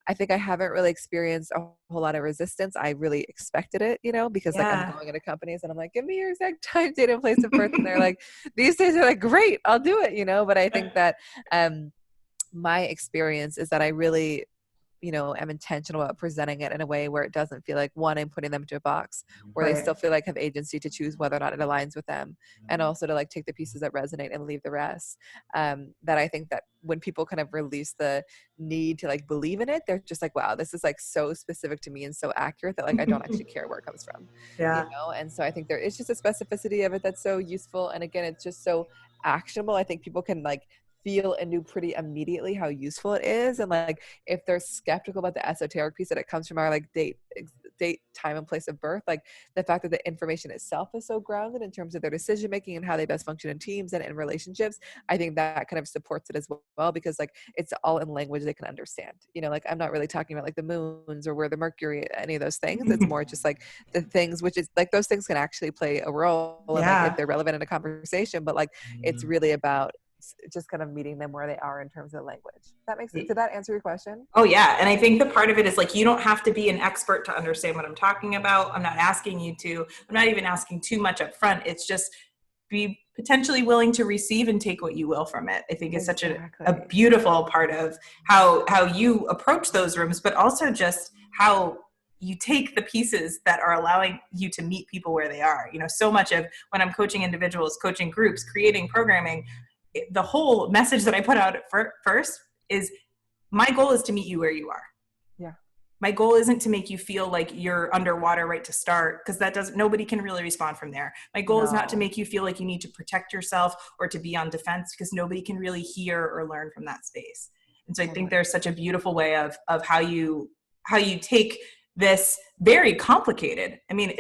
I think I haven't really experienced a whole lot of resistance. I really expected it, you know, because like I'm going into companies and I'm like, give me your exact time, date, and place of birth. And they're like, these days are like, great, I'll do it, you know. But I think that my experience is that I really am intentional about presenting it in a way where it doesn't feel like, one, I'm putting them into a box, where they
Right.
still feel like have agency to choose whether or not it aligns with them, and also to like take the pieces that resonate and leave the rest. That I think that when people kind of release the need to like believe in it, they're just like, wow, this is like so specific to me and so accurate that like I don't actually care where it comes from.
Yeah.
And so I think there is just a specificity of it that's so useful, and again, it's just so actionable. I think people can like feel and do pretty immediately how useful it is. And like if they're skeptical about the esoteric piece that it comes from our like date, time, and place of birth, like the fact that the information itself is so grounded in terms of their decision making and how they best function in teams and in relationships, I think that kind of supports it as well, because like it's all in language they can understand. Like I'm not really talking about like the moons or where the Mercury, any of those things. It's more just like the things, which is like those things can actually play a role and like if
Yeah.
they're relevant in a conversation, but like it's really about just kind of meeting them where they are in terms of language. That makes sense. Did that answer your question?
Oh yeah, and I think the part of it is like you don't have to be an expert to understand what I'm talking about. I'm not asking you to. I'm not even asking too much up front. It's just be potentially willing to receive and take what you will from it. I think is such a
Exactly.
beautiful part of how you approach those rooms, but also just how you take the pieces that are allowing you to meet people where they are. So much of when I'm coaching individuals, coaching groups, creating programming, the whole message that I put out first is my goal is to meet you where you are.
Yeah.
My goal isn't to make you feel like you're underwater right to start, because nobody can really respond from there. My goal is not to
No.
make you feel like you need to protect yourself or to be on defense, because nobody can really hear or learn from that space. And so I think
Totally.
there's such a beautiful way of how you take this very complicated. I mean,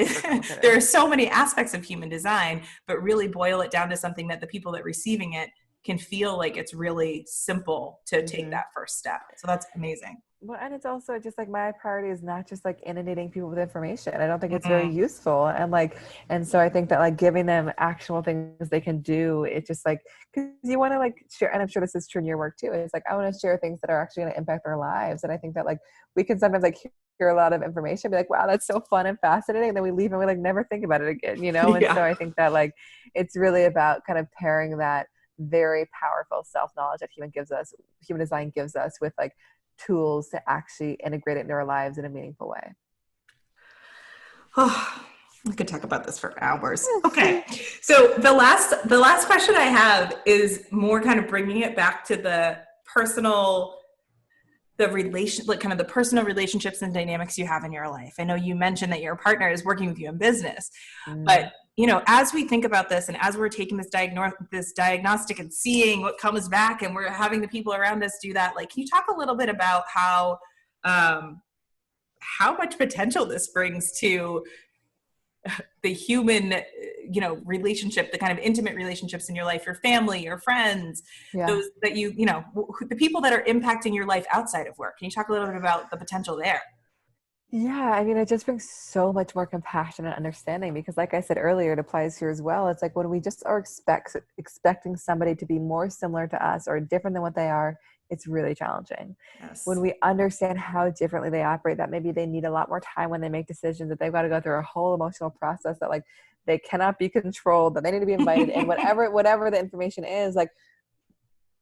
there are so many aspects of human design, but really boil it down to something that the people that receiving it can feel like it's really simple to take that first step. So that's amazing.
Well, and it's also just like my priority is not just like inundating people with information. I don't think it's very useful. And so I think that like giving them actual things they can do, it just like, because you want to like share, and I'm sure this is true in your work too. It's like, I want to share things that are actually going to impact their lives. And I think that like we can sometimes like hear a lot of information, be like, wow, that's so fun and fascinating. And then we leave and we like never think about it again. And so I think that like it's really about kind of pairing that very powerful self-knowledge that human design gives us with like tools to actually integrate it into our lives in a meaningful way.
Oh, we could talk about this for hours. Okay. So the last question I have is more kind of bringing it back to the personal, like kind of the personal relationships and dynamics you have in your life. I know you mentioned that your partner is working with you in business, but as we think about this and as we're taking this diagnostic and seeing what comes back, and we're having the people around us do that, like, can you talk a little bit about how much potential this brings to the human, relationship, the kind of intimate relationships in your life, your family, your friends, those that the people that are impacting your life outside of work. Can you talk a little bit about the potential there?
Yeah, I mean, it just brings so much more compassion and understanding, because like I said earlier, it applies here as well. It's like when we just are expecting somebody to be more similar to us or different than what they are, it's really challenging. When
Yes.
we understand how differently they operate, that maybe they need a lot more time when they make decisions, that they've got to go through a whole emotional process, that like they cannot be controlled, that they need to be invited in, whatever the information is, like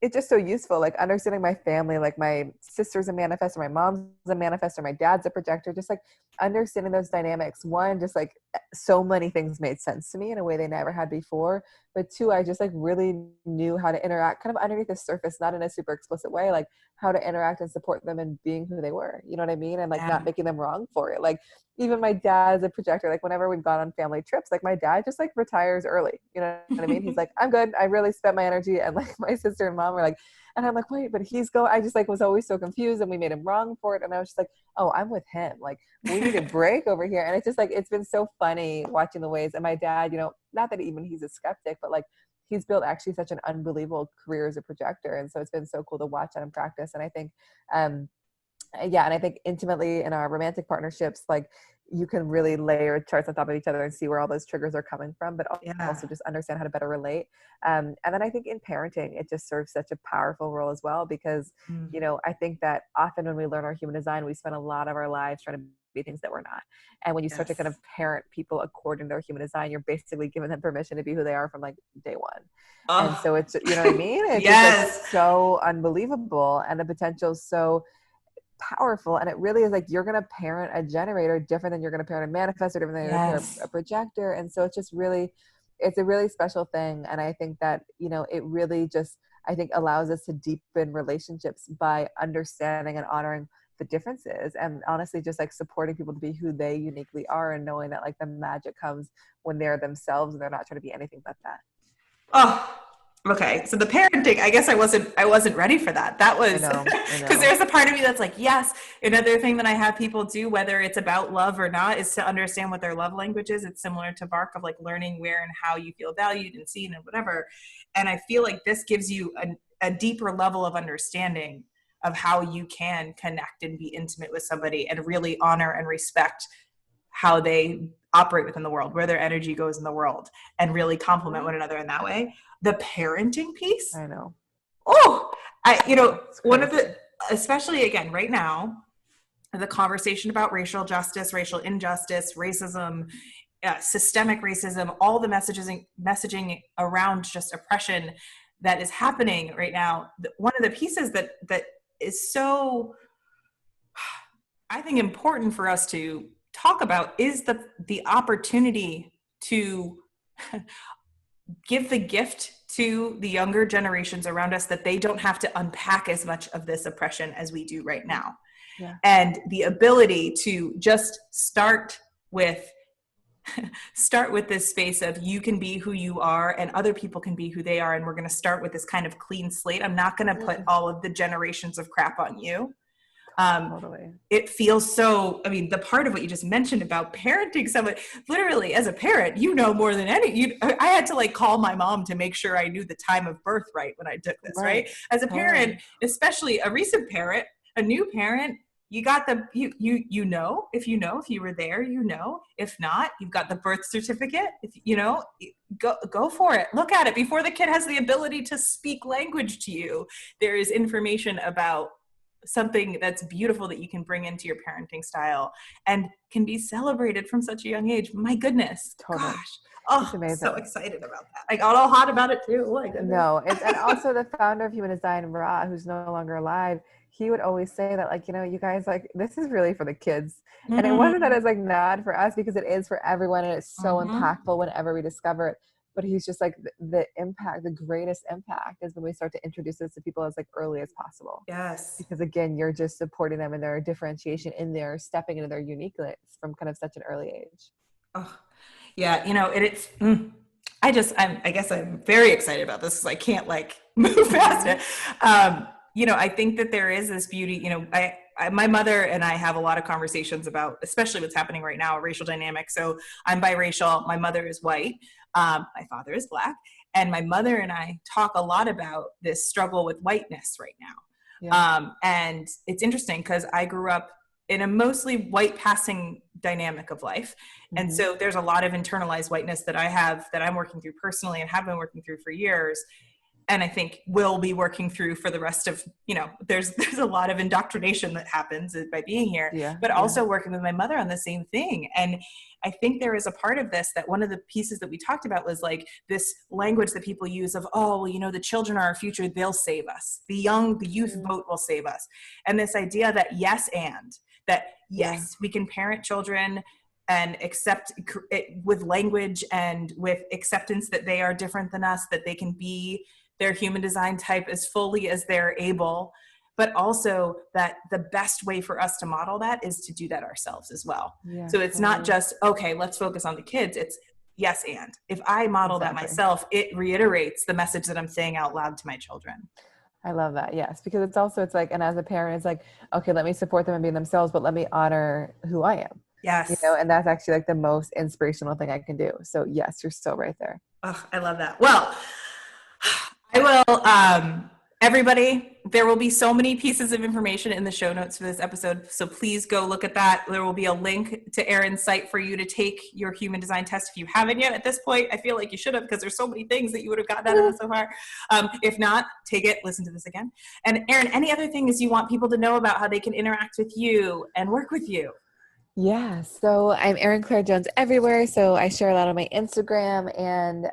it's just so useful, like understanding my family, like my sister's a manifestor, my mom's a manifestor, my dad's a projector, just like understanding those dynamics. One, just like so many things made sense to me in a way they never had before. But two, I just like really knew how to interact kind of underneath the surface, not in a super explicit way, like how to interact and support them in being who they were. You know what I mean? And like not making them wrong for it. Like even my dad is a projector. Like whenever we've gone on family trips, like my dad just like retires early. You know what I mean? He's like, I'm good. I really spent my energy. And like my sister and mom were like, and I'm like, wait, but I just like was always so confused, and we made him wrong for it. And I was just like, oh, I'm with him. Like we need a break over here. And it's just like, it's been so funny watching the ways. And my dad, not that even he's a skeptic, but like he's built actually such an unbelievable career as a projector. And so it's been so cool to watch that in practice. And I think, and I think intimately in our romantic partnerships, like you can really layer charts on top of each other and see where all those triggers are coming from, but also just understand how to better relate. And then I think in parenting, it just serves such a powerful role as well, because, I think that often when we learn our human design, we spend a lot of our lives trying to be things that we're not. And when you start to kind of parent people according to their human design, you're basically giving them permission to be who they are from like day one. And so it's, you know what I mean? It's just like so unbelievable. And the potential is so powerful. And it really is like, you're going to parent a generator different than you're going to parent a manifestor, different than you're going to parent a projector. And so it's just really, it's a really special thing. And I think that, you know, it really just, I think allows us to deepen relationships by understanding and honoring the differences, and honestly just like supporting people to be who they uniquely are, and knowing that like the magic comes when they're themselves and they're not trying to be anything but that.
Oh, okay. So the parenting, I guess I wasn't ready for that. That was because there's a part of me that's like, yes. Another thing that I have people do, whether it's about love or not, is to understand what their love language is. It's similar to Bark, of like learning where and how you feel valued and seen and whatever. And I feel like this gives you a deeper level of understanding of how you can connect and be intimate with somebody and really honor and respect how they operate within the world, where their energy goes in the world, and really complement one another in that way. The parenting piece.
I know.
Oh, one of the, especially again, right now, the conversation about racial justice, racial injustice, racism, systemic racism, all the messaging around just oppression that is happening right now. One of the pieces that is so, I think, important for us to talk about is the opportunity to give the gift to the younger generations around us that they don't have to unpack as much of this oppression as we do right now.
Yeah.
And the ability to just start with this space of, you can be who you are and other people can be who they are, and we're going to start with this kind of clean slate. I'm not going to put all of the generations of crap on you.
Totally.
It feels so, I mean, the part of what you just mentioned about parenting someone, literally as a parent, you know more than I had to like call my mom to make sure I knew the time of birth right when I took this, right? As a parent, especially a recent parent, a new parent, you got the, if you were there, if not, you've got the birth certificate, go for it. Look at it before the kid has the ability to speak language to you. There is information about something that's beautiful that you can bring into your parenting style and can be celebrated from such a young age. My goodness. Totally. Gosh. Oh, I'm so excited about that. I got all hot about it too. Oh,
no, and also the founder of Human Design, Ra, who's no longer alive, he would always say that, like, you guys, like, this is really for the kids. Mm-hmm. And it wasn't that it's like not for us, because it is for everyone, and it's so impactful whenever we discover it. But he's just like, the impact, the greatest impact is when we start to introduce this to people as like early as possible.
Yes.
Because again, you're just supporting them in their differentiation, in their stepping into their uniqueness from kind of such an early age.
Oh, yeah. I guess I'm very excited about this because I can't like move past it. I think that there is this beauty, my mother and I have a lot of conversations about, especially what's happening right now, racial dynamics. So I'm biracial. My mother is white. My father is Black. And my mother and I talk a lot about this struggle with whiteness right now. Yeah. And it's interesting because I grew up in a mostly white passing dynamic of life. Mm-hmm. And so there's a lot of internalized whiteness that I have, that I'm working through personally and have been working through for years. And I think we'll be working through for the rest of, there's a lot of indoctrination that happens by being here, but also working with my mother on the same thing. And I think there is a part of this that one of the pieces that we talked about was like this language that people use of, the children are our future, they'll save us. The youth vote will save us. And this idea that yes, we can parent children and accept it with language and with acceptance that they are different than us, that they can be their human design type as fully as they're able, but also that the best way for us to model that is to do that ourselves as well. Yeah, so it's not just, okay, let's focus on the kids. It's yes, and if I model that myself, it reiterates the message that I'm saying out loud to my children.
I love that. Yes. Because it's like, and as a parent, it's like, okay, let me support them and be themselves, but let me honor who I am.
Yes.
And that's actually like the most inspirational thing I can do. So yes, you're so right there.
Oh, I love that. Well, I will, everybody, there will be so many pieces of information in the show notes for this episode. So please go look at that. There will be a link to Erin's site for you to take your human design test if you haven't yet. At this point, I feel like you should have, because there's so many things that you would have gotten out of this so far. If not, take it, listen to this again. And Erin, any other things you want people to know about how they can interact with you and work with you?
Yeah, so I'm Erin Claire Jones everywhere. So I share a lot on my Instagram, and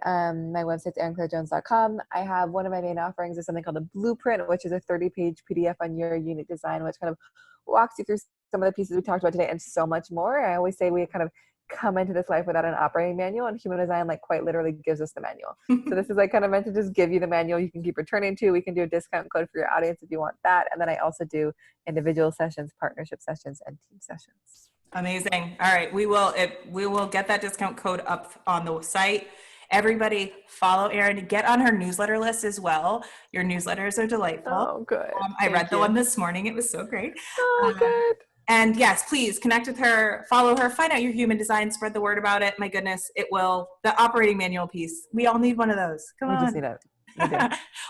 my website's erinclairejones.com. I have one of my main offerings is something called a blueprint, which is a 30-page PDF on your unique design, which kind of walks you through some of the pieces we talked about today and so much more. I always say we kind of come into this life without an operating manual, and Human Design like quite literally gives us the manual. So this is like kind of meant to just give you the manual you can keep returning to. We can do a discount code for your audience if you want that. And then I also do individual sessions, partnership sessions, and team sessions.
Amazing. All right. We will get that discount code up on the site. Everybody follow Erin. Get on her newsletter list as well. Your newsletters are delightful.
Oh, good.
I read the one this morning. It was so great.
Oh, good.
And yes, please connect with her, follow her, find out your human design, spread the word about it. My goodness, it will. The operating manual piece. We all need one of those. Come on.
We just need it. We do.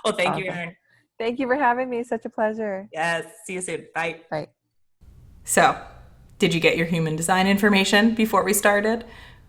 Well, thank you, Erin.
Thank you for having me. Such a pleasure.
Yes. See you soon. Bye.
Bye.
So, did you get your human design information before we started?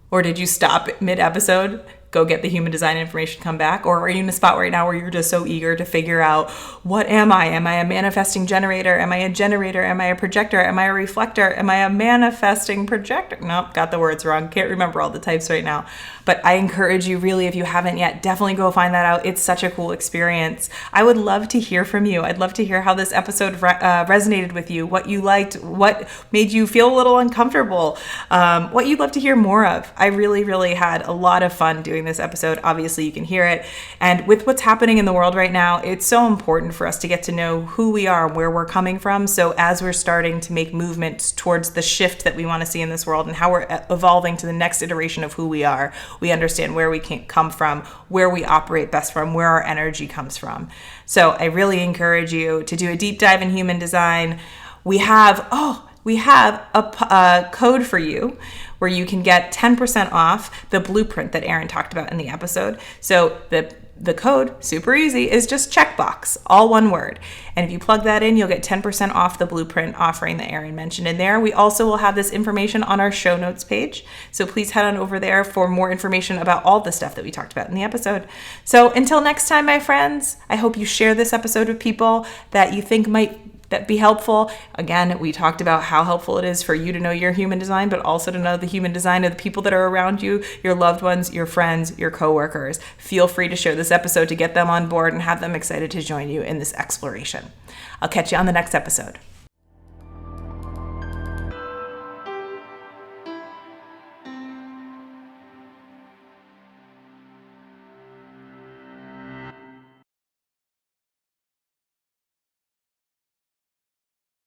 Or did you stop mid-episode, go get the human design information, come back? Or are you in a spot right now where you're just so eager to figure out, what am I? Am I a manifesting generator? Am I a generator? Am I a projector? Am I a reflector? Am I a manifesting projector? Nope, got the words wrong. Can't remember all the types right now. But I encourage you, really, if you haven't yet, definitely go find that out. It's such a cool experience. I would love to hear from you. I'd love to hear how this episode resonated with you, what you liked, what made you feel a little uncomfortable, what you'd love to hear more of. I really, really had a lot of fun doing this episode. Obviously, you can hear it. And with what's happening in the world right now, it's so important for us to get to know who we are, where we're coming from. So as we're starting to make movements towards the shift that we want to see in this world and how we're evolving to the next iteration of who we are, we understand where we can come from, where we operate best from, where our energy comes from. So I really encourage you to do a deep dive in human design. We have a code for you where you can get 10% off the blueprint that Erin talked about in the episode. So the code, super easy, is just checkbox, all one word. And if you plug that in, you'll get 10% off the blueprint offering that Erin mentioned in there. We also will have this information on our show notes page. So please head on over there for more information about all the stuff that we talked about in the episode. So until next time, my friends, I hope you share this episode with people that you think might be helpful. Again, we talked about how helpful it is for you to know your human design, but also to know the human design of the people that are around you, your loved ones, your friends, your coworkers. Feel free to share this episode to get them on board and have them excited to join you in this exploration. I'll catch you on the next episode.